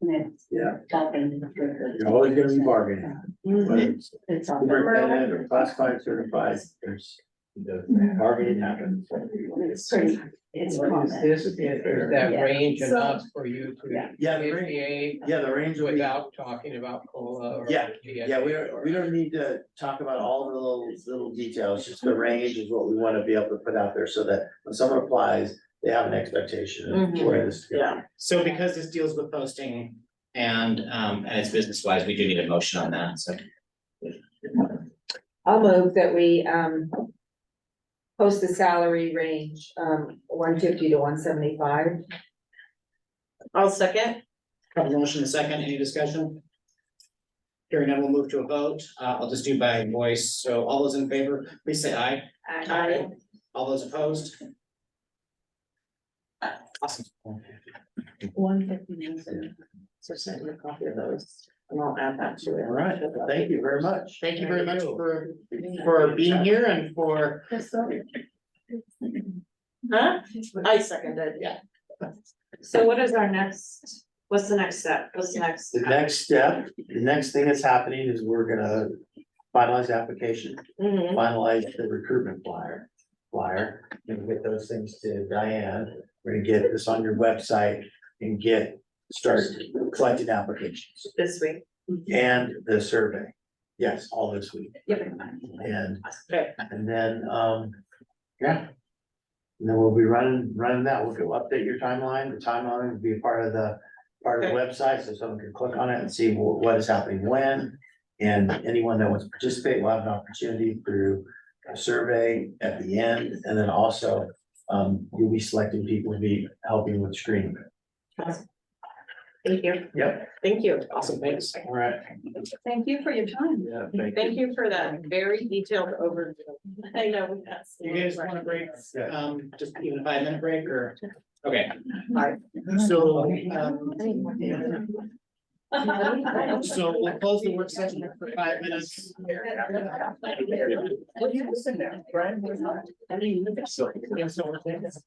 Speaker 2: Yeah. You're always gonna be bargaining.
Speaker 4: It's on.
Speaker 2: Superintendent or classified certified, there's the bargaining happens.
Speaker 4: It's pretty, it's common.
Speaker 6: Is that
Speaker 4: Yeah.
Speaker 6: range
Speaker 10: So-
Speaker 6: enough for you to
Speaker 2: Yeah, the range,
Speaker 6: initiate
Speaker 2: yeah, the range will be.
Speaker 6: without talking about COLA or?
Speaker 2: Yeah,
Speaker 6: VSA
Speaker 2: Yeah, we
Speaker 6: or-
Speaker 2: don't need to talk about all the little details, just the range is what we wanna be able to put out there, so that when someone applies, they have an expectation of where this is going.
Speaker 5: Yeah.
Speaker 13: So because this deals with posting and it's business wise, we do need a motion on that, so.
Speaker 7: I'll move that we, post the salary range, 150 to 175.
Speaker 5: I'll second.
Speaker 13: Have a motion and a second, any discussion? Hearing none, we'll move to a vote. I'll just do by voice. So all those in favor, please say aye.
Speaker 5: Aye.
Speaker 13: All those opposed? Awesome.
Speaker 5: 150. So send me a copy of those, and I'll add that to it.
Speaker 2: All right, thank you very much.
Speaker 13: Thank you very much for being here and for,
Speaker 5: Huh? I seconded, yeah.
Speaker 9: So what is our next, what's the next step? What's the next?
Speaker 2: The next step, the next thing that's happening is we're gonna finalize the application,
Speaker 5: Mhm.
Speaker 2: finalize the recruitment flyer, and get those things to Diane. We're gonna get this on your website and start collecting applications
Speaker 9: This week.
Speaker 2: and the survey. Yes, all this week.
Speaker 7: Yep.
Speaker 2: And,
Speaker 5: Okay.
Speaker 2: and then, yeah. And then we'll be running that. We'll update your timeline. The timeline will be a part of the website, so someone can click on it and see what is happening when. And anyone that wants to participate will have an opportunity through a survey at the end, and then also, you'll be selecting people to be helping with screening.
Speaker 5: Thank you.
Speaker 2: Yep.
Speaker 5: Thank you.
Speaker 13: awesome, thanks.
Speaker 2: All right.
Speaker 4: Thank you for your time.
Speaker 2: Yeah,
Speaker 5: Thank you for that very detailed overview. I know we got.
Speaker 13: You guys want a break, just even a 5-minute break or, okay.
Speaker 5: Alright.
Speaker 13: So, so we'll close the work session for 5 minutes.
Speaker 11: What do you listen now, Brian? I mean, so we're saying this.